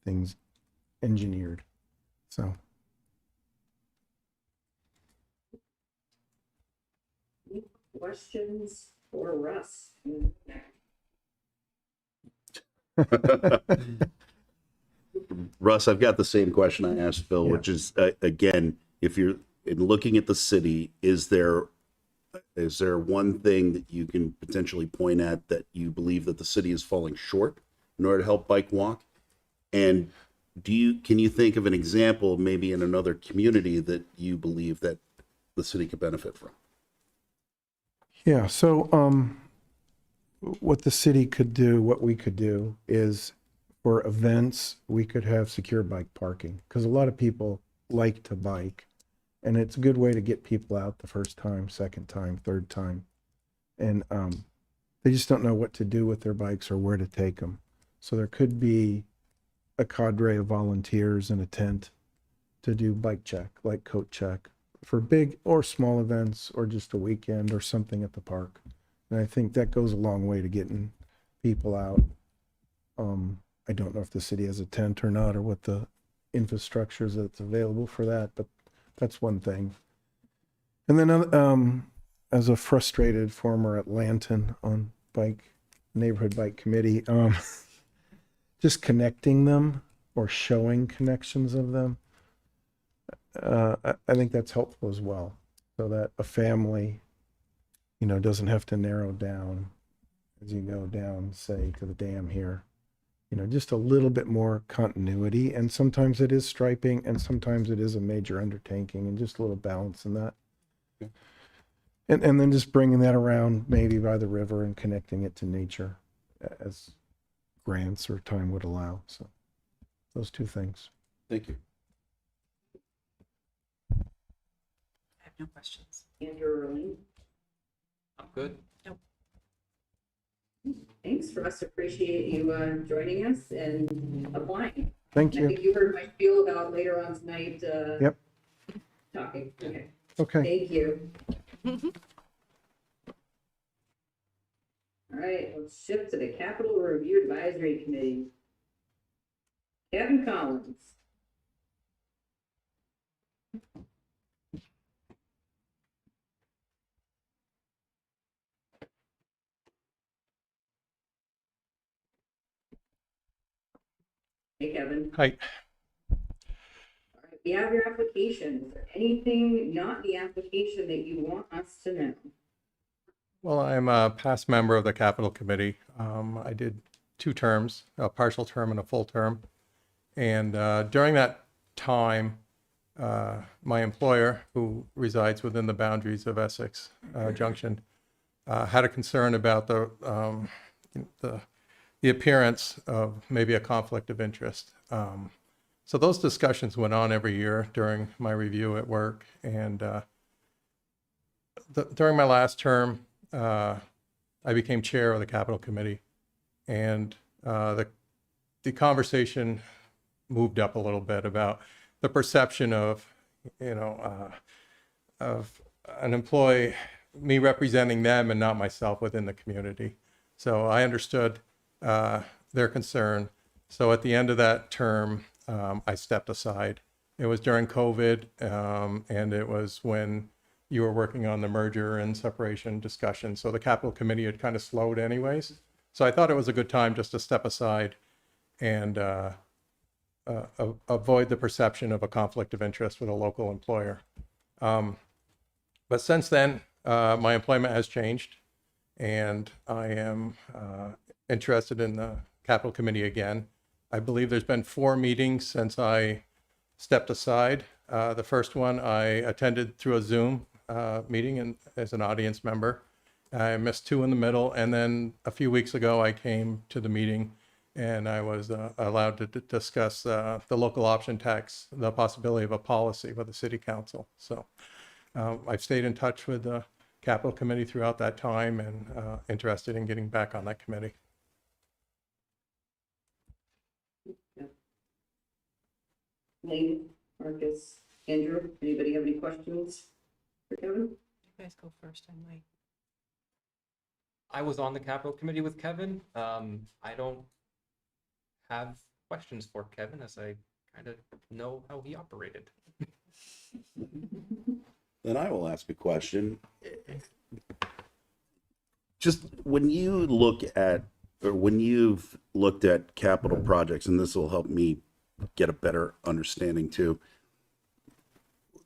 things engineered. So, Any questions for Russ? Russ, I've got the same question I asked Phil, Yeah. which is, again, if you're in looking at the city, is there one thing that you can potentially point at that you believe that the city is falling short in order to help bike walk? And can you think of an example, maybe in another community, that you believe that the city could benefit from? yeah, so what the city could do, what we could do is for events, we could have secure bike parking because a lot of people like to bike. And it's a good way to get people out the first time, second time, third time. And they just don't know what to do with their bikes or where to take them. So there could be a cadre of volunteers in a tent to do bike check, like coat check, for big or small events or just a weekend or something at the park. And I think that goes a long way to getting people out. I don't know if the city has a tent or not or what the infrastructure is that's available for that, but that's one thing. And then as a frustrated former Atlantan on neighborhood bike committee, just connecting them or showing connections of them, I think that's helpful as well, so that a family, doesn't have to narrow down as you go down, say, to the dam here. Just a little bit more continuity. And sometimes it is striping and sometimes it is a major undertaking, and just a little balance in that. Okay. And then just bringing that around maybe by the river and connecting it to nature as grants or time would allow. So those two things. Thank you. I have no questions. Andrew Erling? I'm good. Thanks, Russ. Appreciate you joining us and applying. Thank And I you. think you heard my spiel about later on tonight. Yep. Talking. Okay. Okay. Thank you. All right, let's shift to the Capital Review Advisory Committee. Kevin Collins. Hey, Kevin. Hi. All right, we have your application. Is there anything not in the application that you want us to know? Well, I'm a past member of the Capital Committee. I did 2 terms, a partial term and a full term. And during that time, my employer, who resides within the boundaries of Essex Junction, had a concern about the appearance of maybe a conflict of interest. So those discussions went on every year during my review at work. And during my last term, I became chair of the Capital Committee, and the conversation moved up a little bit about the perception of, of an employee, me representing them and not myself within the community. So I understood their concern. So at the end of that term, I stepped aside. It was during COVID, and it was when you were working on the merger and separation discussion. So the Capital Committee had kind of slowed anyways. So I thought it was a good time just to step aside and avoid the perception of a conflict of interest with a local employer. But since then, my employment has changed, and I am interested in the Capital Committee again. I believe there's been 4 meetings since I stepped aside. The first one I attended through a Zoom meeting and as an audience member. I missed 2 in the middle, and then a few weeks ago I came to the meeting and I was allowed to discuss the local option tax, the possibility of a policy with the city council. So I've stayed in touch with the Capital Committee throughout that time, and interested in getting back on that committee. Lane, Marcus, Andrew, anybody have any questions for Kevin? You guys go first, I'm like. I was on the capital committee with Kevin. I don't have questions for Kevin as I kind of know how he operated. Then I will ask a question. Just when you look at, or when you've looked at capital projects, and this will help me get a better understanding too,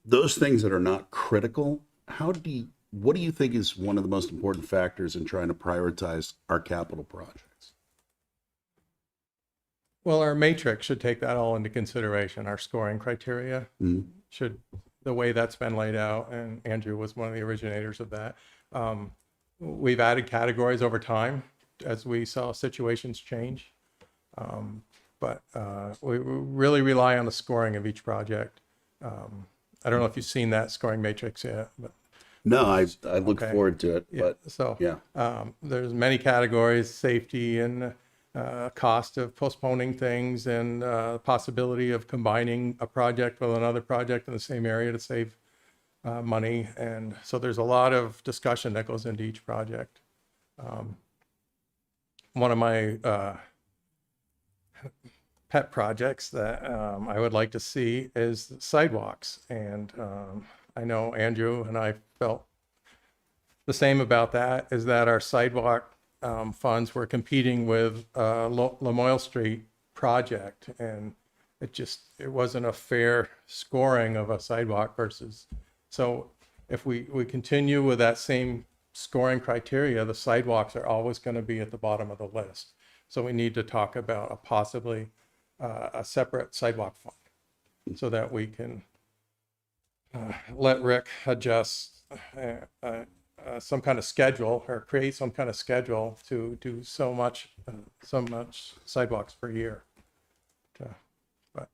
those things that are not critical, what do you think is one of the most important factors in trying to prioritize our capital projects? Well, our matrix should take that all into consideration. Our scoring criteria should, the way that's been laid out, and Andrew was one of the originators of that. We've added categories over time as we saw situations change. But we really rely on the scoring of each project. I don't know if you've seen that scoring matrix yet, but No, I look Okay. forward to it, yeah, but so yeah. there's many categories: safety and cost of postponing things, and possibility of combining a project with another project in the same area to save money. And so there's a lot of discussion that goes into each project. One of my pet projects that I would like to see is sidewalks. And I know Andrew and I felt the same about that, is that our sidewalk funds were competing with Lamoille Street project. And it wasn't a fair scoring of a sidewalk versus. So if we continue with that same scoring criteria, the sidewalks are always going to be at the bottom of the list. So we need to talk about possibly a separate sidewalk fund so that we can let Rick adjust some kind of schedule, or create some kind of schedule to do so much sidewalks per year. But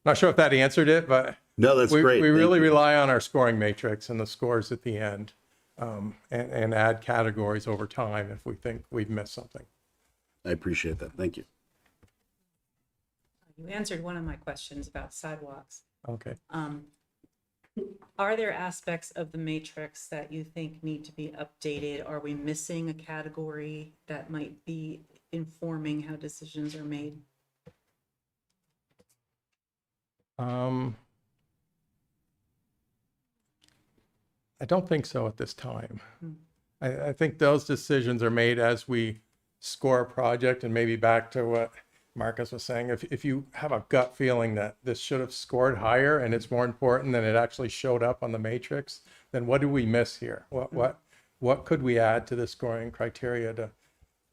not sure if that answered it, but No, that's we great. Thank really you. rely on our scoring matrix and the scores at the end, and add categories over time if we think we've missed something. I appreciate that. Thank you. You answered one of my questions about sidewalks. Okay. Are there aspects of the matrix that you think need to be updated? Are we missing a category that might be informing how decisions are made? I don't think so at this time. I think those decisions are made as we score a project, and maybe back to what Marcus was saying, if you have a gut feeling that this should have scored higher and it's more important than it actually showed up on the matrix, then what do we miss here? What could we add to the scoring criteria to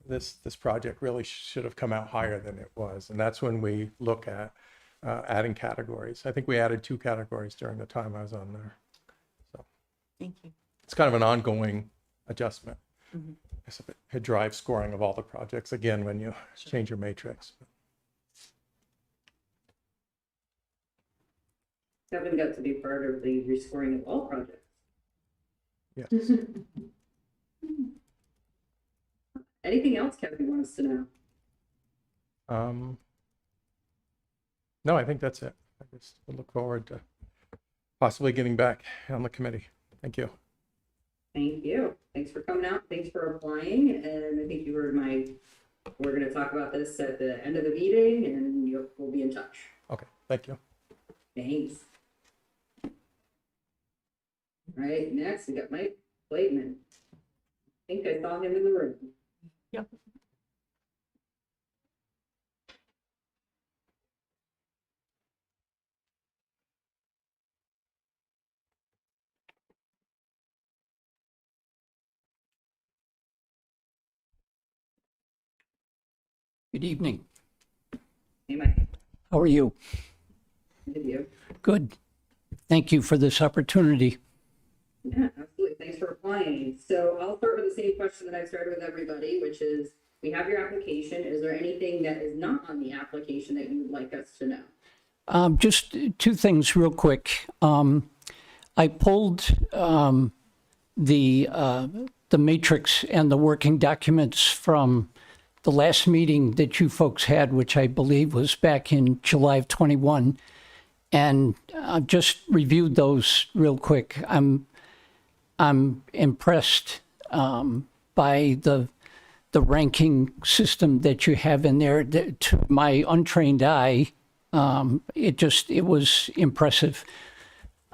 this project really should have come out higher than it was? And that's when we look at adding categories. I think we added 2 categories during the time I was on there. So Thank you. it's kind of an ongoing adjustment. Mhm. It drives scoring of all the projects again when you change your matrix. Kevin got to be part of the rescoring of all projects. Yes. Anything else Kevin wants to know? No, I think that's it. I just look forward to possibly getting back on the committee. Thank you. Thank you. Thanks for coming out. Thanks for applying. And I think you heard we're going to talk about this at the end of the meeting, and we'll be in touch. Okay, thank you. Thanks. All right, next we got Mike Blakeman. I think I saw him in the room. Yep. Good evening. Hey, Mike. How are you? Good you. Good. Thank you for this opportunity. Yeah, absolutely. Thanks for applying. So I'll start with the same question that I started with everybody, which is, we have your application. Is there anything that is not on the application that you would like us to know? Just 2 things real quick. I pulled the matrix and the working documents from the last meeting that you folks had, which I believe was back in July of 21. And I've just reviewed those real quick. I'm impressed by the ranking system that you have in there. To my untrained eye, it was impressive.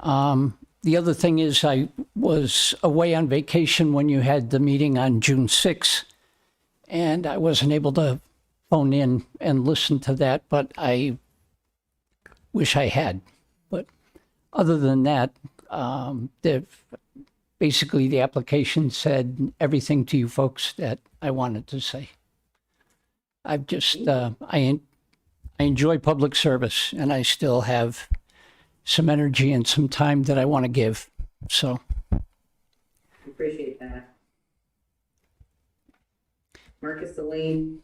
The other thing is I was away on vacation when you had the meeting on June 6th, and I wasn't able to phone in and listen to that, but I wish I had. But other than that, basically the application said everything to you folks that I wanted to say. I've just, I enjoy public service, and I still have some energy and some time that I want to give. So Appreciate that. Marcus, Elaine,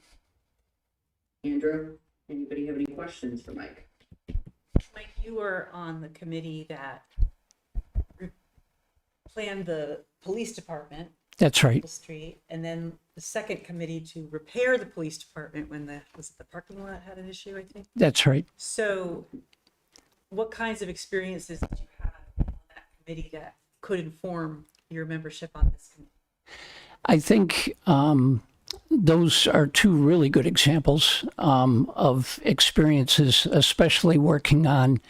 Andrew, anybody have any questions for Mike? Mike, you were on the committee that planned the police department. that's right. Maple Street, and then the second committee to repair the police department when the parking lot had an issue, I think. That's right. So what kinds of experiences did you have on that committee that could inform your membership on this committee? I think those are two really good examples of experiences, especially working on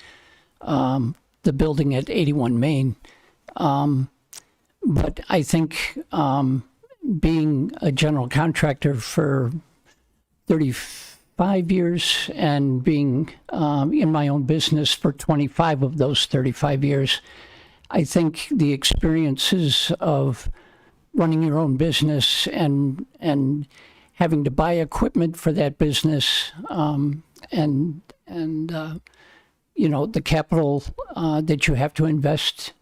the building at 81 Main. But I think being a general contractor for 35 years and being in my own business for 25 of those 35 years, I think the experiences of running your own business and having to buy equipment for that business and you know, the capital that you have to invest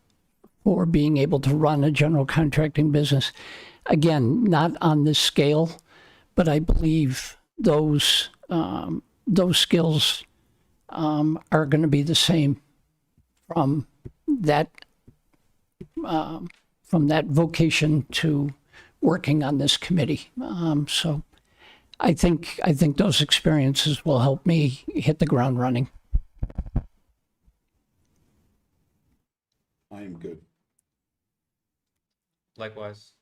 for being able to run a general contracting business. Again, not on this scale, but I believe those skills are going to be the same from that vocation to working on this committee. So I think those experiences will help me hit the ground running. I am good. Likewise.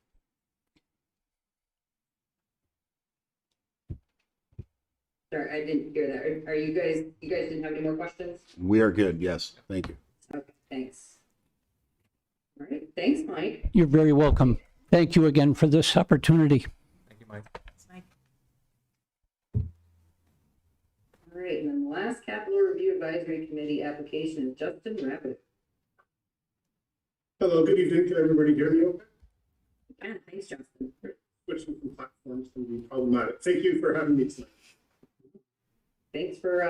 Sorry, I didn't hear that. Are you guys didn't have any more questions? We are good. Yes. Thank you. Okay, thanks. All right, thanks, Mike. You're very welcome. Thank you again for this opportunity. Thank you, Mike. It's Mike. All right, and then the last Capital Review Advisory Committee application is Justin Rabbit. Hello, good evening. Can everybody hear me okay? Yeah, thanks, Justin. Switching from platforms can be problematic. Thank you for having me tonight. Thanks for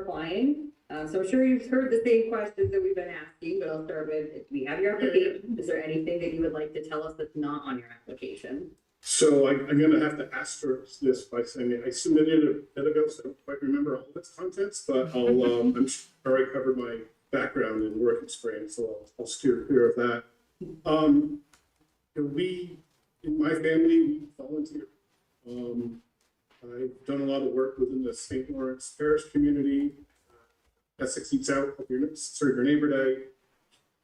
applying. So I'm sure you've heard the same questions that we've been asking, but I'll start with, we have your application. Is there anything that you would like to tell us that's not on your application? So I'm going to have to asterisk this by saying I submitted a bit ago, so I don't quite remember all of its contents, but I'm sure I covered my background and work experience, so I'll steer clear of that. We, in my family, we volunteer. I've done a lot of work within the St. Lawrence Parish community. Essex Eats Out, Serve Your Neighbor Day,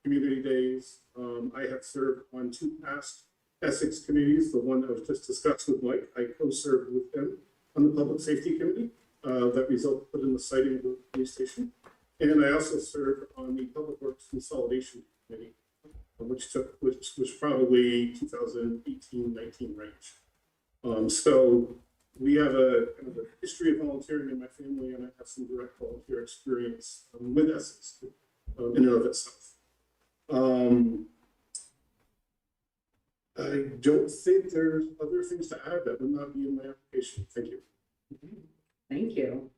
Community Days. I have served on two past Essex committees. The one that was just discussed with Mike, I co-served with him on the Public Safety Committee that resulted in the siting of the police station. And I also served on the Public Works Consolidation Committee, which was probably 2018-19 range. So we have a kind of a history of volunteering in my family, and I have some direct volunteer experience with Essex in and of itself. I don't think there's other things to add that would not be in my application. Thank you. Thank you.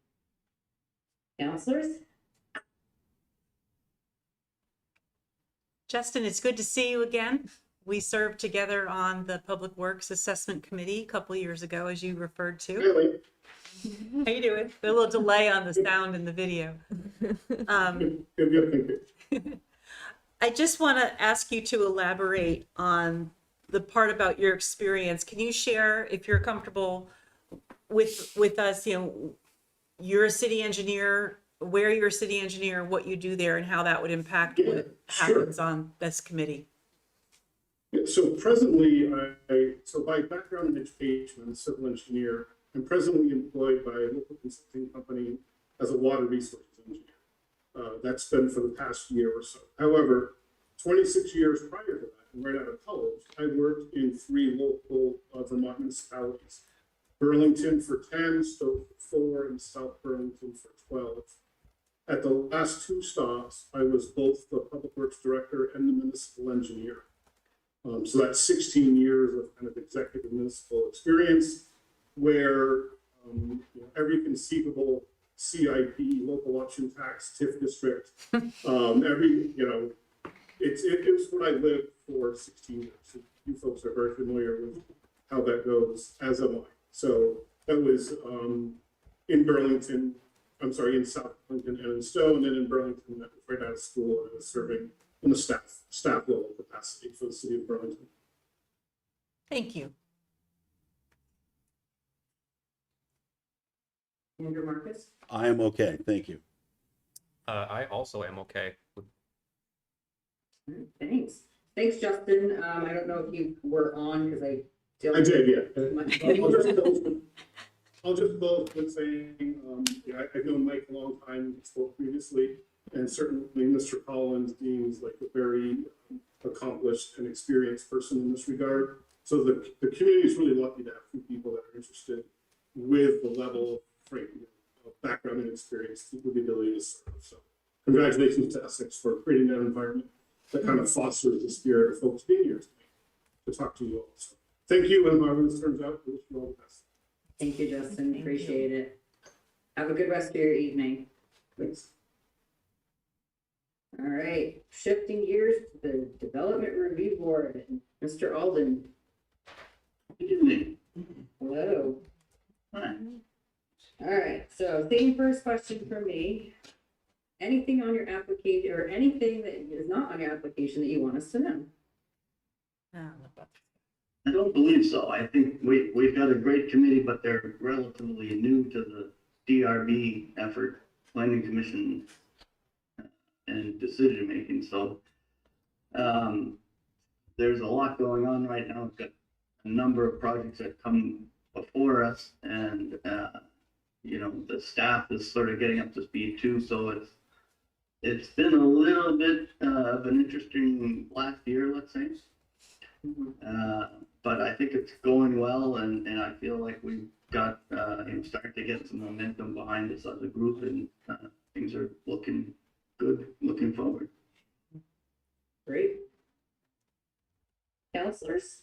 Counselors? Justin, it's good to see you again. We served together on the Public Works Assessment Committee a couple of years ago, as you referred to. Really? How you doing? A little delay on the sound and the video. Good, thank you. I just want to ask you to elaborate on the part about your experience. Can you share, if you're comfortable with us, you know, you're a city engineer, where you're a city engineer, what you do there, and how that would impact Yeah, what sure. happens on this committee. Yeah, so presently, so by background in education, I'm a civil engineer. I'm presently employed by a local consulting company as a water resources engineer. That's been for the past year or so. However, 26 years prior to that, and right out of college, I worked in 3 local Vermont municipalities. Burlington for 10, Stowe for 4, and South Burlington for 12. At the last 2 stops, I was both the public works director and the municipal engineer. So that's 16 years of kind of executive municipal experience where every conceivable CIP, local option tax, TIF district, it was what I lived for 16 years. So you folks are very familiar with how that goes, as am I. So that was in Burlington, I'm sorry, in South Burlington and in Stowe, and then in Burlington, that was right out of school, and I was serving in the staff level capacity for the city of Burlington. Thank you. Andrew Marcus? I am okay, thank you. I also am okay. All right, thanks. Thanks, Justin. I don't know if you were on because I did, yeah. I'll just close with saying, I've known Mike a long time, we spoke previously, and certainly Mr. Collins seems like a very accomplished and experienced person in this regard. So the community is really lucky to have 2 people that are interested with the level of background and experience with the ability to serve. So congratulations to Essex for creating that environment that kind of fosters the spirit of folks being here tonight to talk to you all. So thank you, and however this turns out, we wish you all the best. Thank you, Justin. Appreciate it. Have a good rest of your evening. Thanks. All right, shifting gears to the Development Review Board. Mr. Alden. Good evening. Hello. Hi. All right, so same first question for me. Anything on your application or anything that is not on your application that you want us to know? I don't believe so. I think we've got a great committee, but they're relatively new to the DRB effort, Planning Commission and decision making. So there's a lot going on right now. We've got a number of projects that come before us, and the staff is sort of getting up to speed too. So it's been a little bit of an interesting last year, let's say. But I think it's going well, and I feel like we've got starting to get some momentum behind us as a group, and things are looking good, looking forward. Great. Counselors?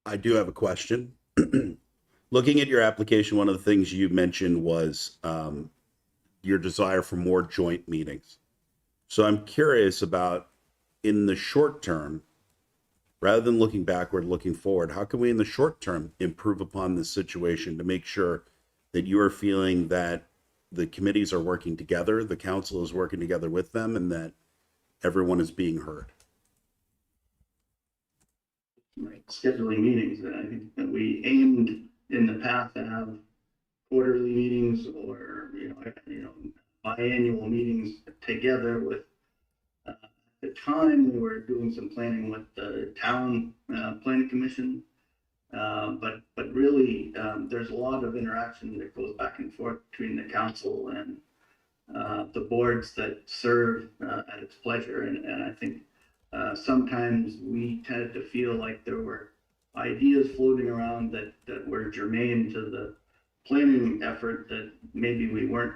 I do have a question. Looking at your application, one of the things you mentioned was your desire for more joint meetings. So I'm curious about, in the short term, rather than looking backward, looking forward, how can we in the short term improve upon this situation to make sure that you are feeling that the committees are working together, the council is working together with them, and that everyone is being heard? Right, scheduling meetings. I think that we aimed in the past to have quarterly meetings or biannual meetings together with. At the time, we were doing some planning with the town planning commission, but really there's a lot of interaction that goes back and forth between the council and the boards that serve at its pleasure, and I think sometimes we tended to feel like there were ideas floating around that were germane to the planning effort that maybe we weren't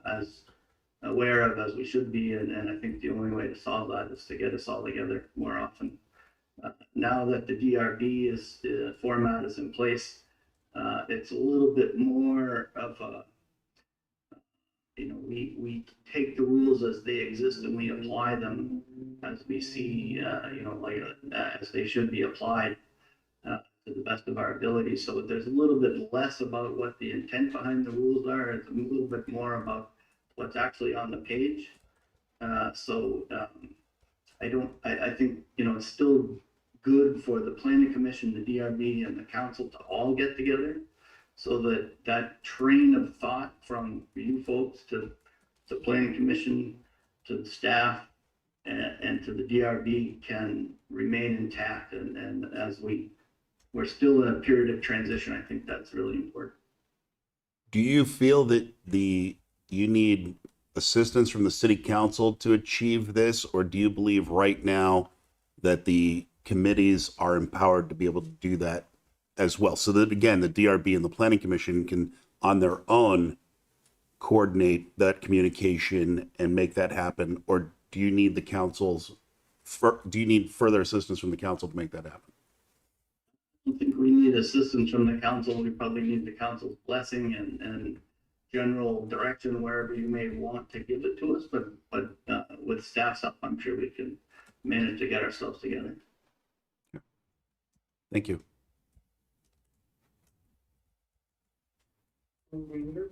as aware of as we should be, and I think the only way to solve that is to get us all together more often. Now that the DRB format is in place, it's a little bit more of a, we take the rules as they exist and we apply them as we see, as they should be applied to the best of our ability. So there's a little bit less about what the intent behind the rules are. It's a little bit more about what's actually on the page. I think, it's still good for the planning commission, the DRB, and the council to all get together so that that train of thought from you folks to the planning commission, to the staff, and to the DRB can remain intact. And as we're still in a period of transition, I think that's really important. Do you feel that you need assistance from the city council to achieve this, or do you believe right now that the committees are empowered to be able to do that as well? So that, again, the DRB and the planning commission can on their own coordinate that communication and make that happen, or do you need do you need further assistance from the council to make that happen? I think we need assistance from the council. We probably need the council's blessing and general direction wherever you may want to give it to us, but with staff's help, I'm sure we can manage to get ourselves together. Thank you. I'm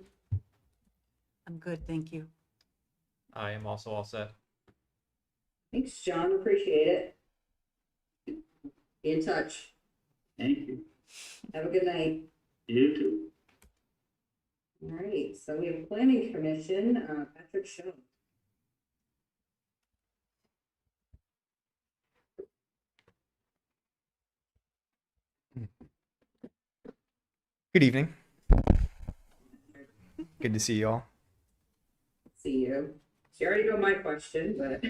good, thank you. I am also all set. Thanks, John. Appreciate it. Be in touch. Thank you. Have a good night. You too. All right, so we have planning commission, Patrick Schoen. Good evening. Good to see you all. See you. She already know my question, but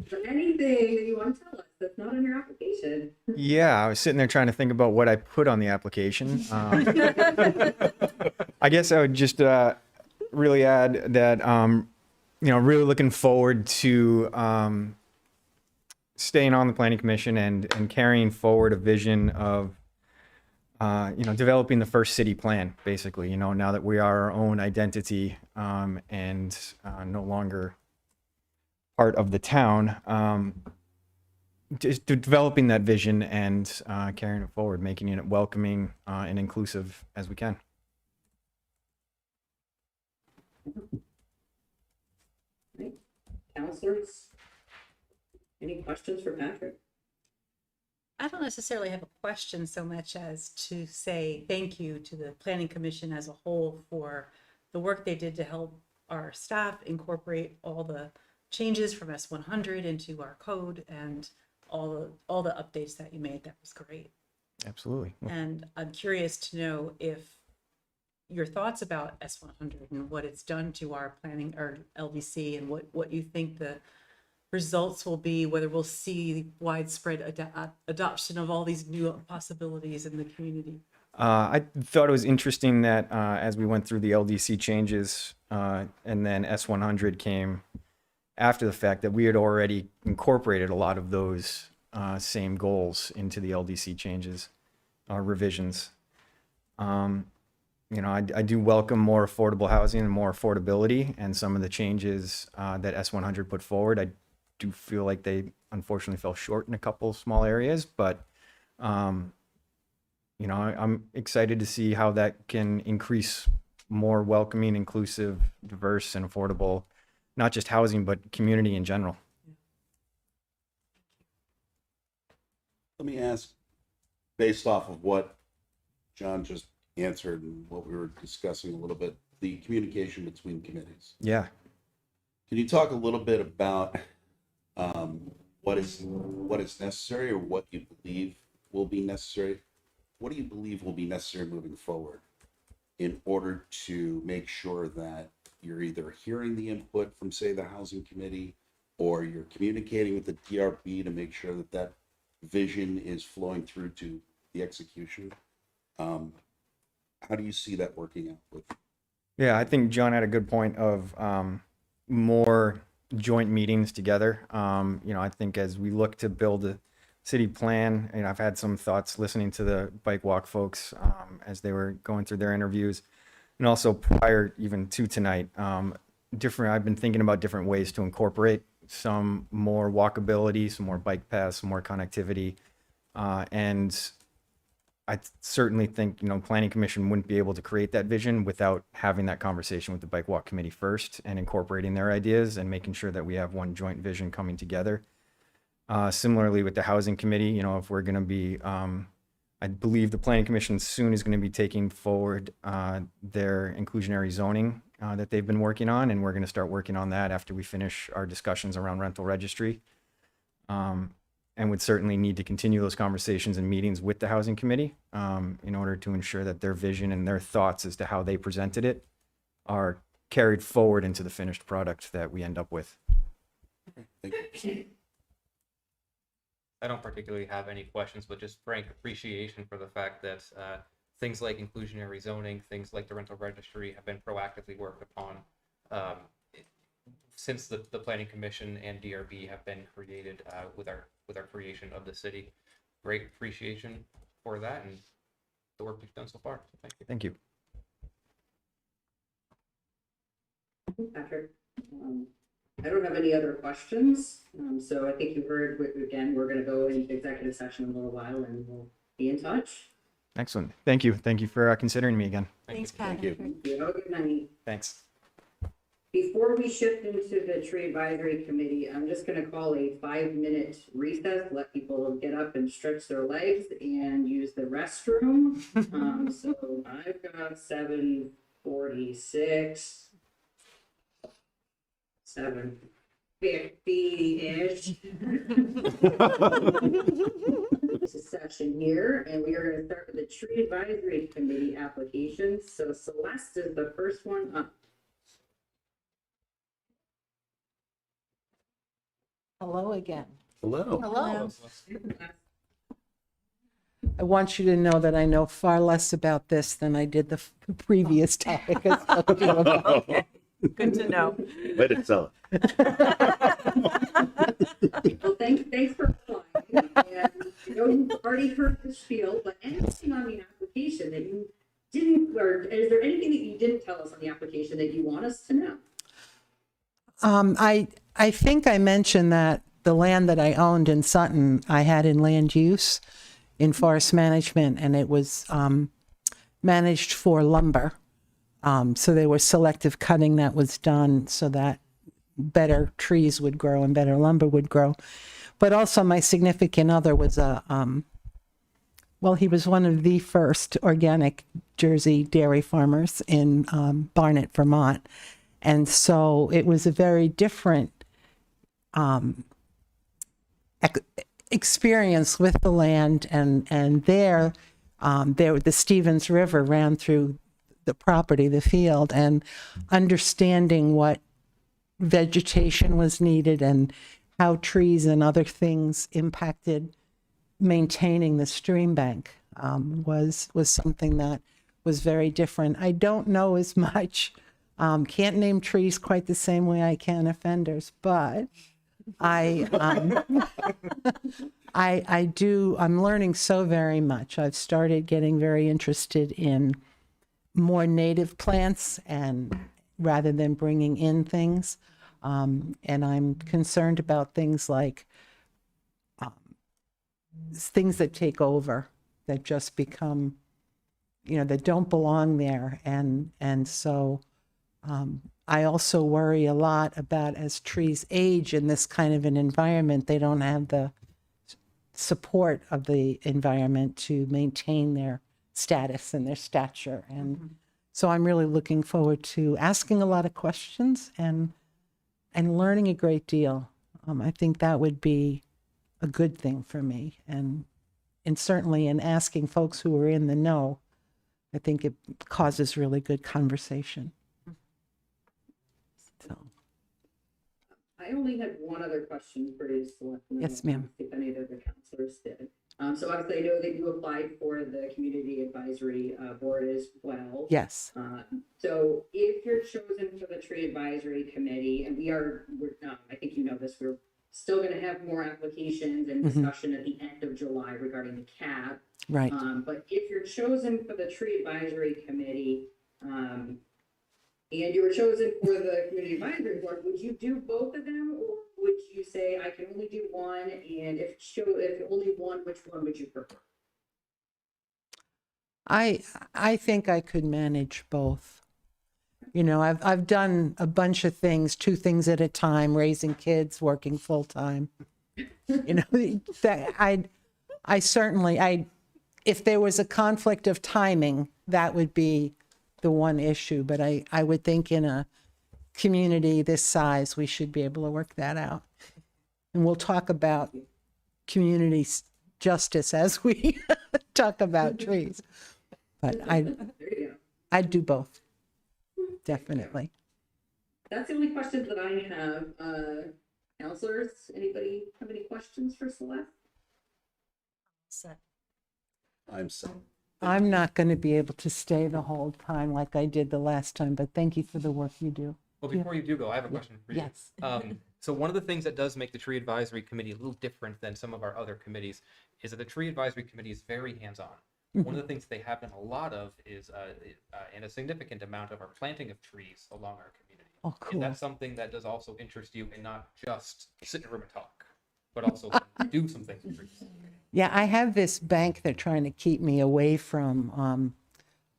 for anything that you want to tell us that's not on your application. Yeah, I was sitting there trying to think about what I put on the application. I guess I would just really add that, really looking forward to staying on the planning commission and carrying forward a vision of, developing the first city plan, basically, now that we are our own identity and no longer part of the town, just developing that vision and carrying it forward, making it welcoming and inclusive as we can. Right. Counselors, any questions for Patrick? I don't necessarily have a question so much as to say thank you to the Planning Commission as a whole for the work they did to help our staff incorporate all the changes from S100 into our code and all the updates that you made. That was great. Absolutely. And I'm curious to know if your thoughts about S100 and what it's done to our planning or LDC and what you think the results will be, whether we'll see widespread adoption of all these new possibilities in the community. I thought it was interesting that as we went through the LDC changes and then S100 came after the fact, that we had already incorporated a lot of those same goals into the LDC changes, revisions. I do welcome more affordable housing and more affordability, and some of the changes that S100 put forward. I do feel like they unfortunately fell short in a couple of small areas, but I'm excited to see how that can increase more welcoming, inclusive, diverse, and affordable, not just housing, but community in general. Let me ask, based off of what John just answered and what we were discussing a little bit, the communication between committees. Yeah. Can you talk a little bit about what is necessary, or what you believe will be necessary? What do you believe will be necessary moving forward in order to make sure that you're either hearing the input from, say, the housing committee, or you're communicating with the DRB to make sure that that vision is flowing through to the execution? How do you see that working out with? Yeah, I think John had a good point of more joint meetings together. I think as we look to build a city plan, I've had some thoughts listening to the bike walk folks as they were going through their interviews, and also prior even to tonight. I've been thinking about different ways to incorporate some more walkability, some more bike paths, some more connectivity, and I certainly think, Planning Commission wouldn't be able to create that vision without having that conversation with the Bike Walk Committee first and incorporating their ideas and making sure that we have one joint vision coming together. Similarly with the Housing Committee, if we're going to be I believe the Planning Commission soon is going to be taking forward their inclusionary zoning that they've been working on, and we're going to start working on that after we finish our discussions around rental registry. And would certainly need to continue those conversations and meetings with the Housing Committee in order to ensure that their vision and their thoughts as to how they presented it are carried forward into the finished product that we end up with. I don't particularly have any questions, but just frank appreciation for the fact that things like inclusionary zoning, things like the rental registry have been proactively worked upon since the Planning Commission and DRB have been created with our creation of the city. Great appreciation for that and the work we've done so far. So thank you. Thank you. Patrick. I don't have any other questions. So I think you heard, again, we're going to go into executive session in a little while and we'll be in touch. Excellent. Thank you. Thank you for considering me again. Thanks, Thank you. Thank you. Have a good night. Thanks. Before we shift into the tree advisory committee, I'm just going to call a 5-minute recess, let people get up and stretch their legs and use the restroom. So I've got 7:46, 7:50-ish. It's a session here, and we are going to start with the tree advisory committee applications. So Celeste is the first one up. Hello again. Hello. Hello. I want you to know that I know far less about this than I did the previous topic. I spoke to you about. Good to know. Way to sell it. Well, thanks for applying. And I know you've already heard the spiel, but anything on the application that you didn't, or is there anything that you didn't tell us on the application that you want us to know? I think I mentioned that the land that I owned in Sutton, I had in land use in forest management, and it was managed for lumber. So there was selective cutting that was done so that better trees would grow and better lumber would grow. But also my significant other was he was one of the first organic Jersey dairy farmers in Barnet, Vermont. And so it was a very different experience with the land, and there the Stevens River ran through the property, the field, and understanding what vegetation was needed and how trees and other things impacted maintaining the stream bank was something that was very different. I don't know as much. Can't name trees quite the same way I can offenders, but I'm learning so very much. I've started getting very interested in more native plants rather than bringing in things. And I'm concerned about things like things that take over, that just become, that don't belong there. And so I also worry a lot about, as trees age in this kind of an environment, they don't have the support of the environment to maintain their status and their stature. And so I'm really looking forward to asking a lot of questions and learning a great deal. I think that would be a good thing for me. And certainly in asking folks who are in the know, I think it causes really good conversation. So. I only had one other question for you, Celeste. Yes, ma'am. If any of the counselors did. So obviously I know that you applied for the community advisory board as well. Yes. So if you're chosen for the tree advisory committee, and we're I think you know this, we're still going to have more applications and discussion at the end of July regarding the cap. Right. But if you're chosen for the tree advisory committee, and you were chosen for the community advisory board, would you do both of them, or would you say I can only do one? And if only one, which one would you prefer? I think I could manage both. I've done a bunch of things, 2 things at a time, raising kids, working full time. That I certainly if there was a conflict of timing, that would be the one issue. But I would think in a community this size, we should be able to work that out. And we'll talk about community justice as we talk about trees. But I'd do both, definitely. That's the only questions that I have. Counselors, anybody have any questions for Celeste? I'm set. I'm not going to be able to stay the whole time like I did the last time, but thank you for the work you do. Well, before you do go, I have a question for you. Yes. So one of the things that does make the Tree Advisory Committee a little different than some of our other committees is that the Tree Advisory Committee is very hands-on. One of the things they have done a lot of is, and a significant amount of, our planting of trees along our community. Oh, cool. Is that something that does also interest you, and not just sit in a room and talk, but also do some things with trees? Yeah, I have this bank they're trying to keep me away from.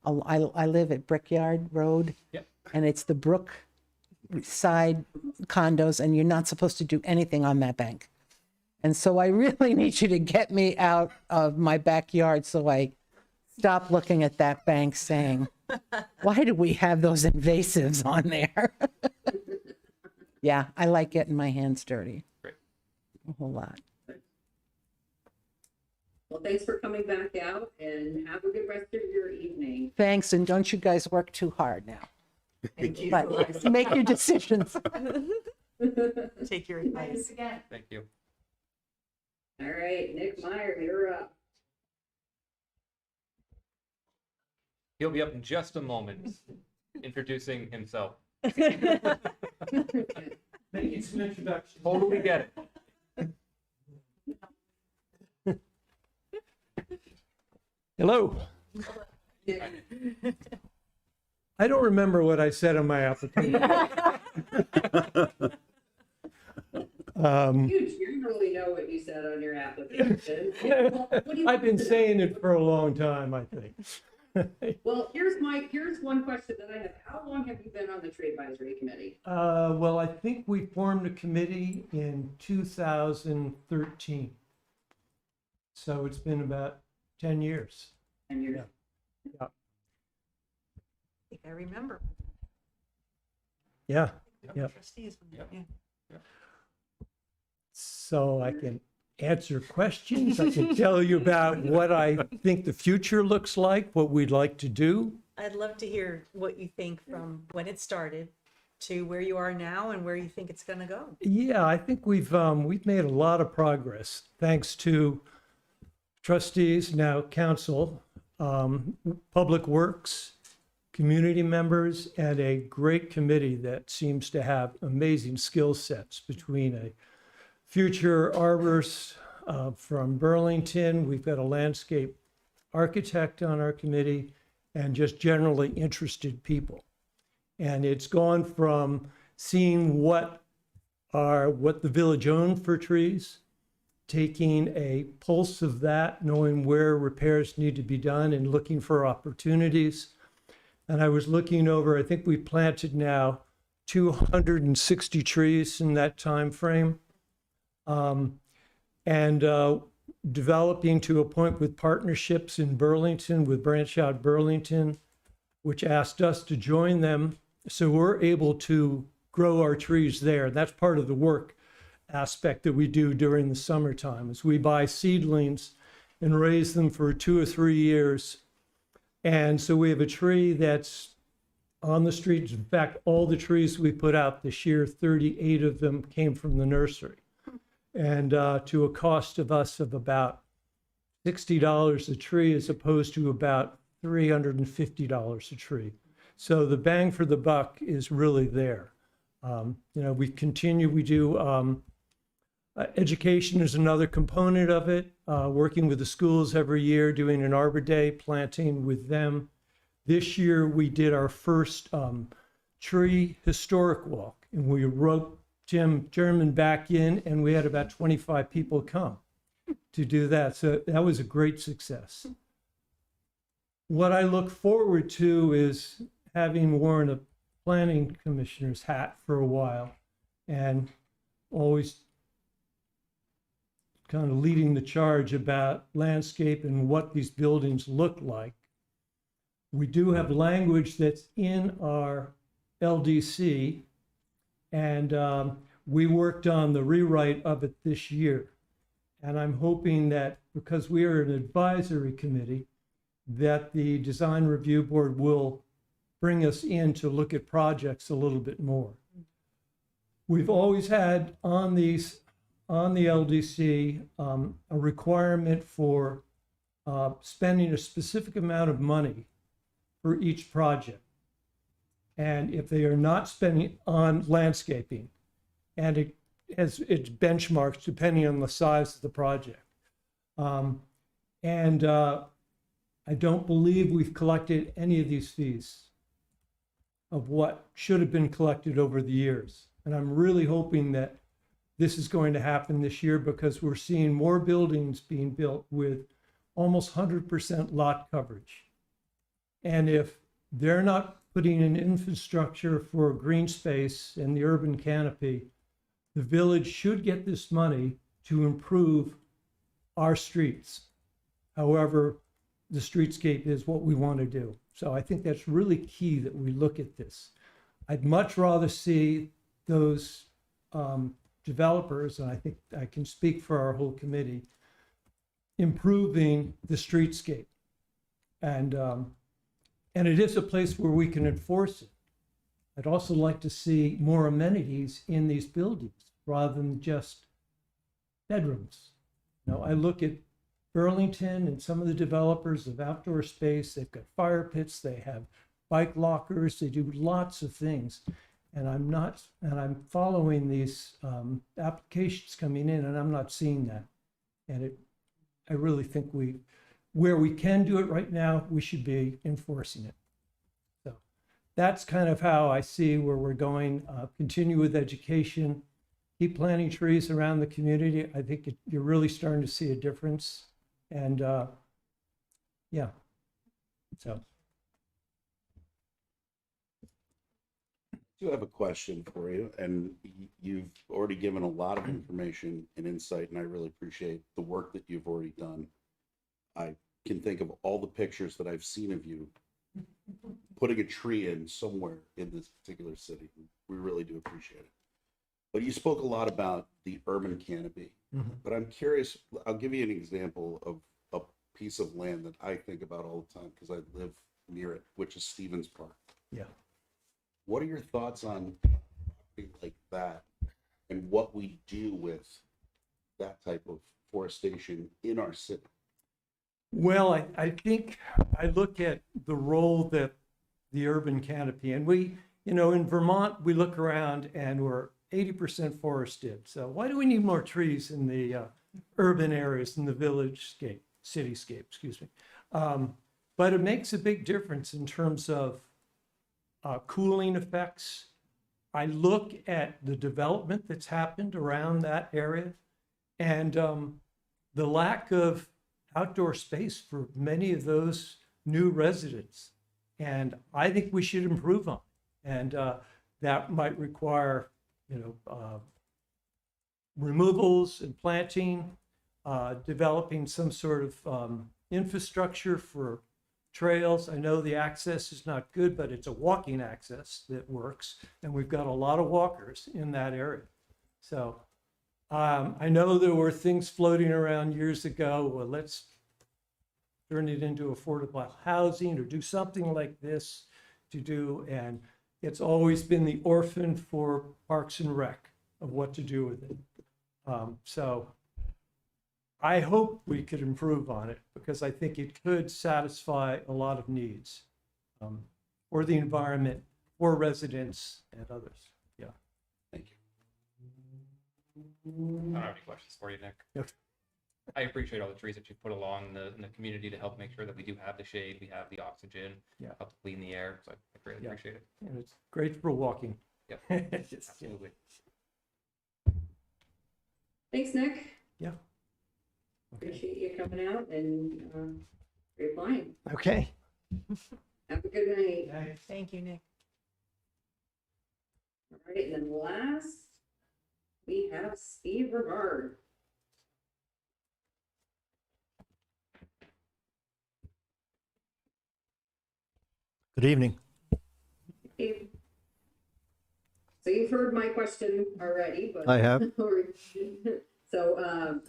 I live at Brickyard Road, Yep. and it's the Brook side condos, and you're not supposed to do anything on that bank. And so I really need you to get me out of my backyard so I stop looking at that bank saying, why do we have those invasives on there? Yeah, I like getting my hands dirty. Great. A whole lot. Well, thanks for coming back out, and have a good rest of your evening. Thanks, and don't you guys work too hard now. Thank you. But make your decisions. Take your advice. Thank you. All right, Nick Meyer, you're up. He'll be up in just a moment, introducing himself. Making some introductions. Totally get it. Hello. I don't remember what I said on my application. You generally know what you said on your application. What do you- I've been saying it for a long time, I think. Well, here's one question that I have. How long have you been on the Tree Advisory Committee? Well, I think we formed a committee in 2013. So it's been about 10 years. And you're Yeah. I think I remember. Yeah. Yeah. Trustees. Yep. Yeah. So I can answer questions. I can tell you about what I think the future looks like, what we'd like to do. I'd love to hear what you think from when it started to where you are now and where you think it's going to go. Yeah, I think we've made a lot of progress thanks to trustees, now council, public works, community members, and a great committee that seems to have amazing skill sets between a future arborist from Burlington. We've got a landscape architect on our committee, and just generally interested people. And it's gone from seeing what the village owned for trees, taking a pulse of that, knowing where repairs need to be done and looking for opportunities. And I was looking over, I think we planted now 260 trees in that time frame. Developing to a point with partnerships in Burlington with Branch Out Burlington, which asked us to join them. So we're able to grow our trees there. That's part of the work aspect that we do during the summertime, is we buy seedlings and raise them for 2 or 3 years. And so we have a tree that's on the street. In fact, all the trees we put out this year, 38 of them came from the nursery. And to a cost of us of about $60 a tree, as opposed to about $350 a tree. So the bang for the buck is really there. We continue, we do, education is another component of it, working with the schools every year, doing an Arbor Day, planting with them. This year we did our first tree historic walk, and we wrote Jim German back in, and we had about 25 people come to do that. So that was a great success. What I look forward to is having worn a planning commissioner's hat for a while and always kind of leading the charge about landscape and what these buildings look like. We do have language that's in our LDC, and we worked on the rewrite of it this year. And I'm hoping that because we are an advisory committee, that the design review board will bring us in to look at projects a little bit more. We've always had on the LDC a requirement for spending a specific amount of money for each project. And if they are not spending on landscaping, and it has its benchmarks depending on the size of the project. I don't believe we've collected any of these fees of what should have been collected over the years. And I'm really hoping that this is going to happen this year because we're seeing more buildings being built with almost 100% lot coverage. And if they're not putting in infrastructure for green space and the urban canopy, the village should get this money to improve our streets. However, the streetscape is what we want to do. So I think that's really key that we look at this. I'd much rather see those developers, and I think I can speak for our whole committee, improving the streetscape. And it is a place where we can enforce it. I'd also like to see more amenities in these buildings rather than just bedrooms. You know, I look at Burlington and some of the developers of outdoor space. They've got fire pits, they have bike lockers, they do lots of things. And I'm following these applications coming in, and I'm not seeing that. And I really think where we can do it right now, we should be enforcing it. So that's kind of how I see where we're going. Continue with education, keep planting trees around the community. I think you're really starting to see a difference. And yeah, so. I do have a question for you, and you've already given a lot of information and insight, and I really appreciate the work that you've already done. I can think of all the pictures that I've seen of you putting a tree in somewhere in this particular city. We really do appreciate it. But you spoke a lot about the urban canopy. But I'm curious, I'll give you an example of a piece of land that I think about all the time because I live near it, which is Stevens Park. Yeah. What are your thoughts on property like that and what we do with that type of forestation in our city? Well, I think I look at the role that the urban canopy, and we, you know, in Vermont, we look around and we're 80% forested. So why do we need more trees in the urban areas, in the cityscape, excuse me. But it makes a big difference in terms of cooling effects. I look at the development that's happened around that area and the lack of outdoor space for many of those new residents. And I think we should improve on it. And that might require, you know, removals and planting, developing some sort of infrastructure for trails. I know the access is not good, but it's a walking access that works. And we've got a lot of walkers in that area. So I know there were things floating around years ago. Well, let's turn it into affordable housing or do something like this to do. And it's always been the orphan for Parks and Rec of what to do with it. So I hope we could improve on it because I think it could satisfy a lot of needs for the environment, for residents and others. Yeah. Thank you. I don't have any questions for you, Nick. Yep. I appreciate all the trees that you put along in the community to help make sure that we do have the shade, we have the oxygen, Yeah. help to clean the air. So I greatly appreciate it. And it's great for walking. Yep. Absolutely. Thanks, Nick. Yeah. Appreciate you coming out and replying. Okay. Have a good night. Thank you, Nick. All right, and then last, we have Steve Rivard. Good evening. Okay. So you've heard my question already, but. I have. So,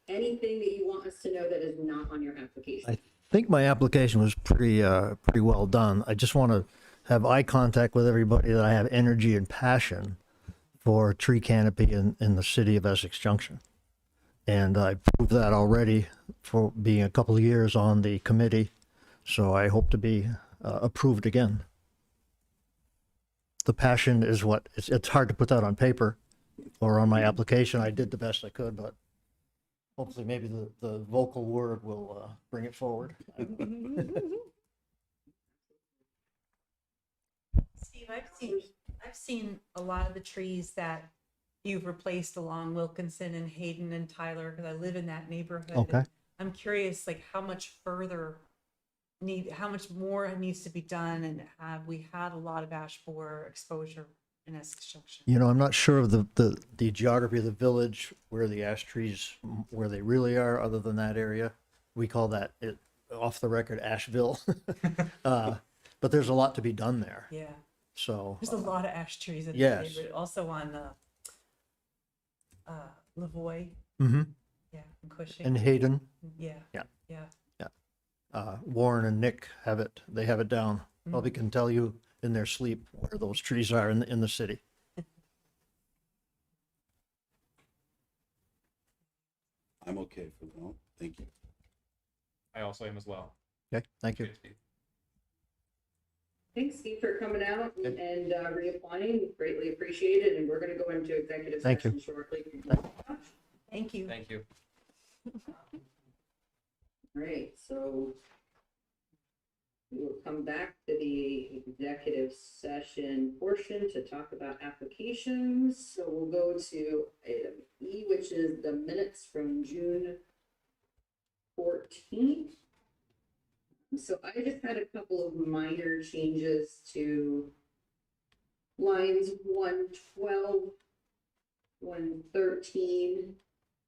anything that you want us to know that is not on your application? I think my application was pretty well done. I just want to have eye contact with everybody that I have energy and passion for tree canopy in the city of Essex Junction. And I proved that already for being a couple of years on the committee. So I hope to be approved again. The passion is what, it's hard to put that on paper or on my application. I did the best I could, but hopefully maybe the vocal word will bring it forward. Steve, I've seen a lot of the trees that you've replaced along Wilkinson and Hayden and Tyler, because I live in that neighborhood. Okay. I'm curious, like, how much more needs to be done, and have we had a lot of ash borer exposure in Essex Junction? You know, I'm not sure of the geography of the village, where the ash trees, where they really are, other than that area. We call that, off the record, Asheville. But there's a lot to be done there. Yeah. So. There's a lot of ash trees in Yes. the neighborhood, also on Lavoy. Mm-hmm. Yeah, and Cushing. And Hayden. Yeah. Yeah. Yeah. Warren and Nick they have it down. Probably can tell you in their sleep where those trees are in the city. I'm okay for the moment. Thank you. I also am as well. Okay, thank you. Thanks, Steve, for coming out and reapplying. Greatly appreciated. And we're going to go into executive Thank session you. shortly. Thank you. Thank you. All right, so we will come back to the executive session portion to talk about applications. So we'll go to item E, which is the minutes from June 14th. So I just had a couple of minor changes to lines 112, 113,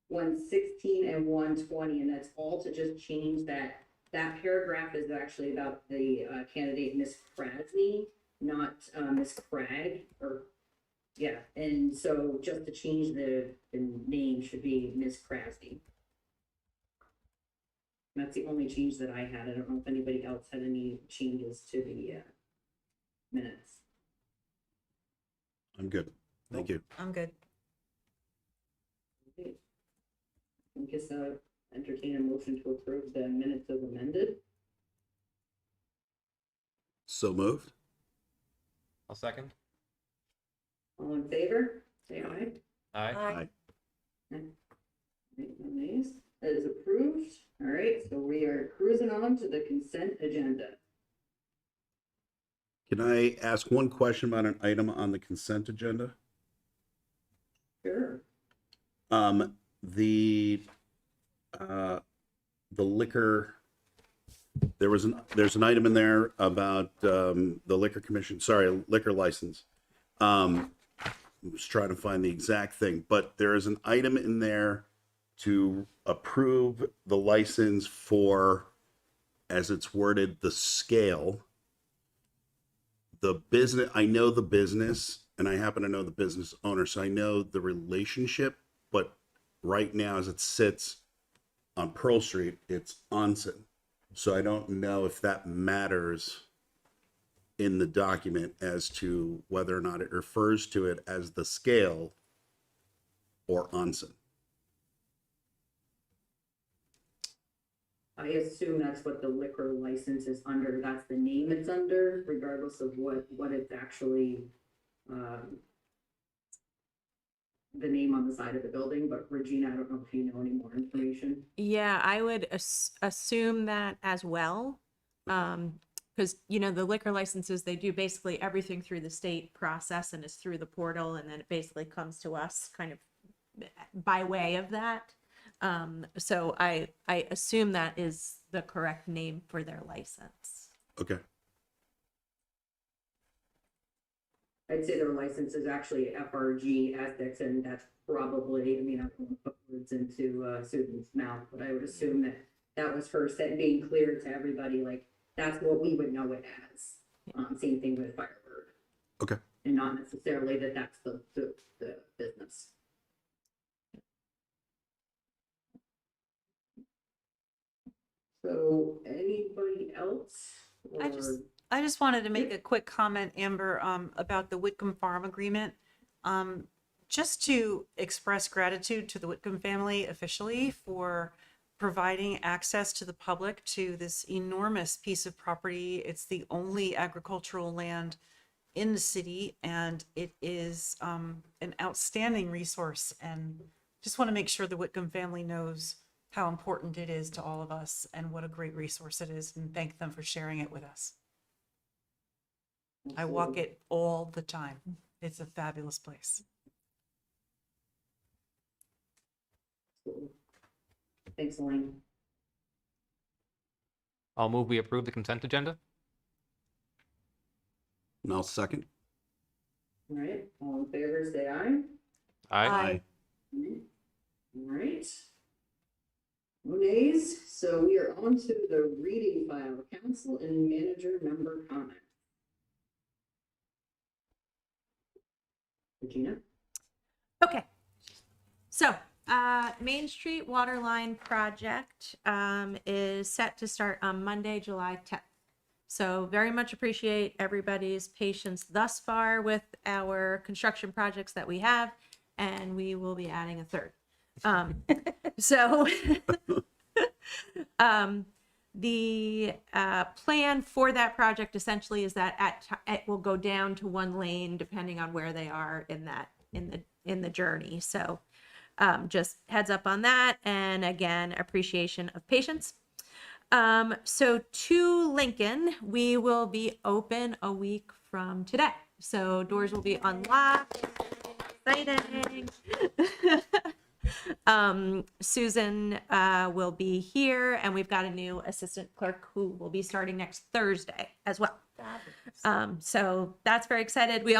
116, and 120, and that's all to just change that. That paragraph is actually about the candidate, Miss Krasny, not Miss Cragg, or yeah. And so just to change the name should be Miss Krasny. That's the only change that I had. I don't know if anybody else had any changes to the minutes. I'm good. Thank you. I'm good. Okay. I guess entertain a motion to approve the minutes as amended. So moved. I'll second. All in favor, say aye. Aye. Aye. No nays. That is approved. All right, so we are cruising on to the consent agenda. Can I ask one question about an item on the consent agenda? Sure. The liquor, there's an item in there about the liquor commission, liquor license. I was trying to find the exact thing, but there is an item in there to approve the license for, as it's worded, the scale. The business, I know the business, and I happen to know the business owner, so I know the relationship, but right now as it sits on Pearl Street, it's Onsen. So I don't know if that matters in the document as to whether or not it refers to it as the scale or Onsen. I assume that's what the liquor license is under. That's the name it's under, regardless of what it's actually, the name on the side of the building. But Regina, I don't know if you know any more information. Yeah, I would assume that as well. Because, you know, the liquor licenses, they do basically everything through the state process and is through the portal. And then it basically comes to us kind of by way of that. So I assume that is the correct name for their license. Okay. I'd say their license is actually FRG Essex, and that's probably, I mean, I don't want to put words into Susan's mouth, but I would assume that that was her being clear to everybody, like, that's what we would know it as. Same thing with Firebird, Okay. and not necessarily that that's the business. So anybody else? I just wanted to make a quick comment, Amber, about the Whitcomb Farm agreement. Just to express gratitude to the Whitcomb family officially for providing access to the public to this enormous piece of property. It's the only agricultural land in the city, and it is an outstanding resource. And just want to make sure the Whitcomb family knows how important it is to all of us and what a great resource it is, and thank them for sharing it with us. I walk it all the time. It's a fabulous place. Thanks, Elaine. I'll move we approve the consent agenda. And I'll second. All right, all in favor, say aye. Aye. All right. No nays, so we are on to the reading file, council and manager member comment. Regina? Okay. So, Main Street Water Line project is set to start on Monday, July 10th. So very much appreciate everybody's patience thus far with our construction projects that we have, and we will be adding a third. The plan for that project essentially is that it will go down to one lane depending on where they are in the journey. So just heads up on that, and again, appreciation of patience. So to Lincoln, we will be open a week from today. So doors will be unlocked. Exciting. Susan will be here, and we've got a new assistant clerk who will be starting next Thursday as well. So that's very excited. We've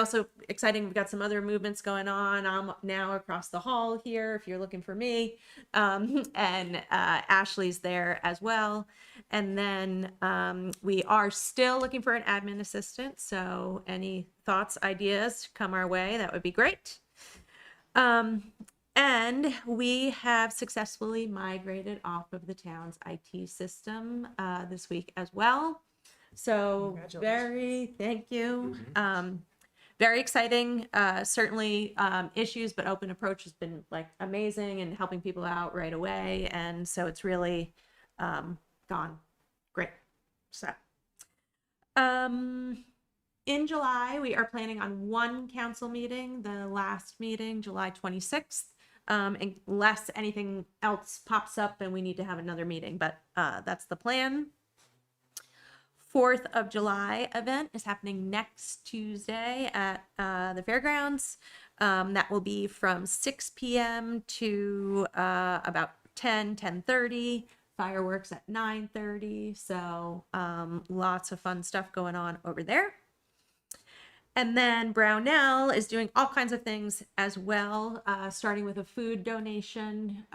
got some other movements going on. I'm now across the hall here if you're looking for me. And Ashley's there as well. And then we are still looking for an admin assistant. So any thoughts, ideas come our way, that would be great. And we have successfully migrated off of the town's IT system this week as well. So thank you. Very exciting. Certainly issues, but open approach has been like amazing and helping people out right away. And so it's really gone great. So in July, we are planning on one council meeting, the last meeting, July 26th. Unless anything else pops up and we need to have another meeting, but that's the plan. 4th of July event is happening next Tuesday at the fairgrounds. That will be from 6 p.m. to about 10:30. Fireworks at 9:30. So lots of fun stuff going on over there. And then Brownell is doing all kinds of things as well, starting with a food donation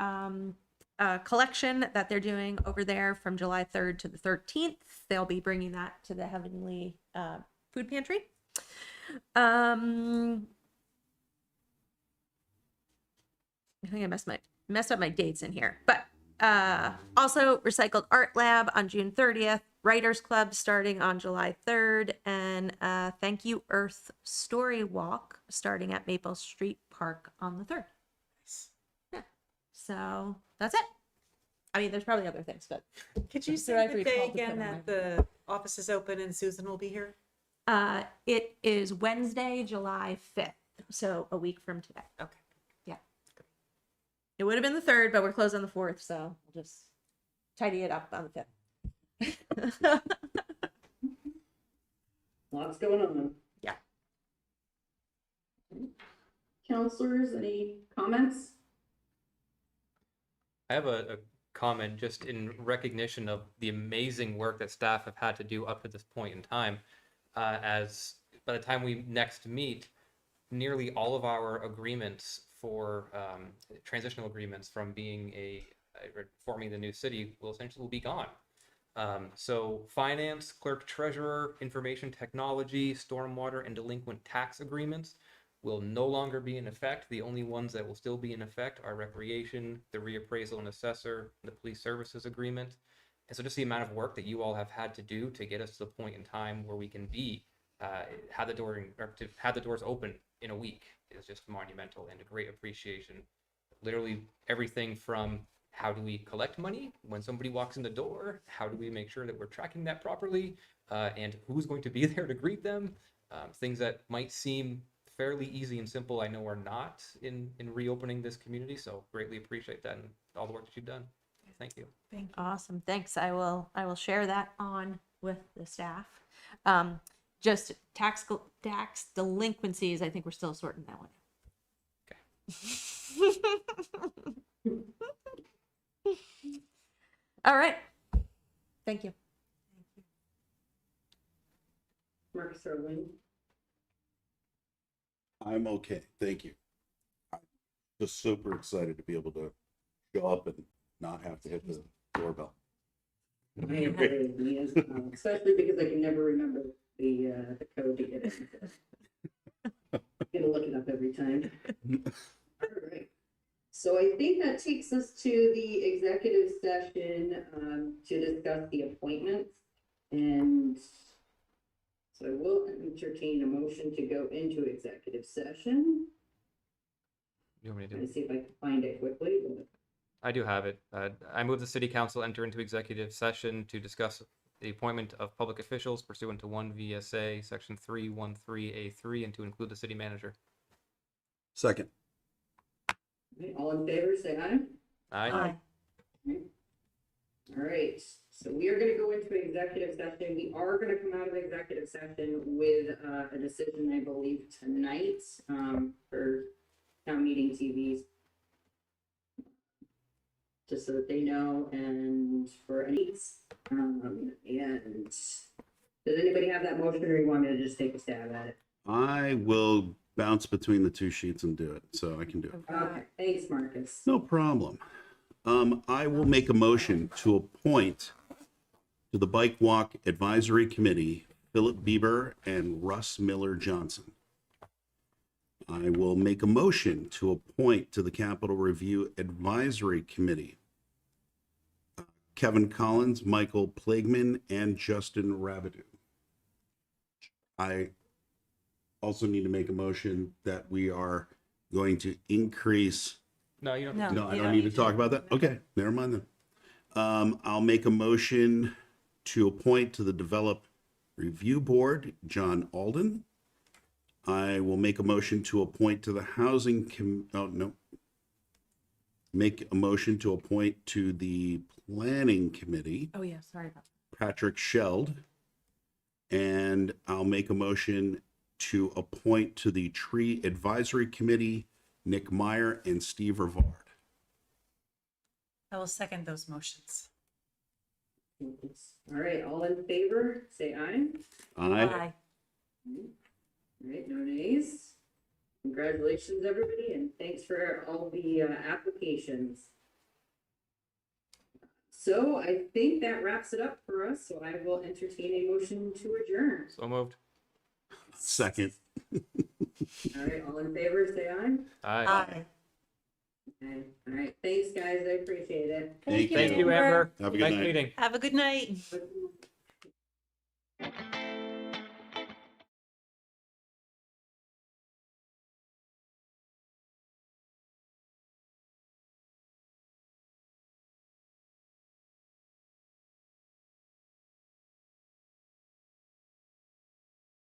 collection that they're doing over there from July 3rd to the 13th. They'll be bringing that to the Heavenly Food Pantry. I think I messed up my dates in here, but also Recycled Art Lab on June 30th. Writers Club starting on July 3rd, and Thank You Earth Story Walk starting at Maple Street Park on the 3rd. Yeah. So that's it. I mean, there's probably other things, but Could you say the day again that the office is open and Susan will be here? It is Wednesday, July 5th, so a week from today. Okay. Yeah. It would have been the 3rd, but we're closed on the 4th, so we'll just tidy it up on the 5th. Lots going on. Yeah. Counselors, any comments? I have a comment just in recognition of the amazing work that staff have had to do up to this point in time. As by the time we next meet, nearly all of our agreements for transitional agreements from being forming the new city will essentially be gone. So finance, clerk treasurer, information technology, stormwater, and delinquent tax agreements will no longer be in effect. The only ones that will still be in effect are recreation, the reappraisal and assessor, the police services agreement. And so just the amount of work that you all have had to do to get us to the point in time where we can be, have the doors open in a week is just monumental and a great appreciation. Literally everything from how do we collect money when somebody walks in the door? How do we make sure that we're tracking that properly? And who's going to be there to greet them? Things that might seem fairly easy and simple, I know are not in reopening this community. So greatly appreciate that and all the work that you've done. Thank you. Awesome. Thanks. I will share that on with the staff. Just tax delinquencies, I think we're still sorting that one out. Okay. All right. Thank you. Mark Serling. I'm okay, thank you. I'm just super excited to be able to show up and not have to hit the doorbell. I agree with me as well, especially because I can never remember the code to get in. Gonna look it up every time. All right. So I think that takes us to the executive session to discuss the appointments. And so I will entertain a motion to go into executive session. You want me to do Let me it? see if I can find it quickly. I do have it. I move the city council enter into executive session to discuss the appointment of public officials pursuant to 1 VSA section 313A3 and to include the city manager. Second. Okay, all in favor, say aye. Aye. Okay. All right, so we are going to go into executive session. We are going to come out of executive session with a decision, I believe, tonight for town meeting TVs. Just so that they know, and for any, and does anybody have that motion, or you want me to just take a stab at it? I will bounce between the two sheets and do it, so I can do it. Okay, thanks, Marcus. No problem. I will make a motion to appoint to the Bike Walk Advisory Committee, Philip Bieber and Russ Miller Johnson. I will make a motion to appoint to the Capital Review Advisory Committee, Kevin Collins, Michael Plagman, and Justin Rabideau. I also need to make a motion that we are going to increase. No, you don't. No, I don't need to talk about that. Okay, never mind then. I'll make a motion to appoint to the Develop Review Board, John Alden. I will make a motion to appoint to the Make a motion to appoint to the Planning Committee, Oh, yeah. Sorry about Patrick Sheld. And I'll make a motion to appoint to the Tree Advisory Committee, Nick Meyer and Steve Rivard. I will second those motions. All right, all in favor, say aye. Aye. Aye. All right, no nays. Congratulations, everybody, and thanks for all the applications. So I think that wraps it up for us, so I will entertain a motion to adjourn. So moved. Second. All right, all in favor, say aye. Aye. Aye. Okay. All right, thanks, guys, I appreciate it. Thank Thank you, Amber. Have a good Nice night. meeting. Have a good night. Bye.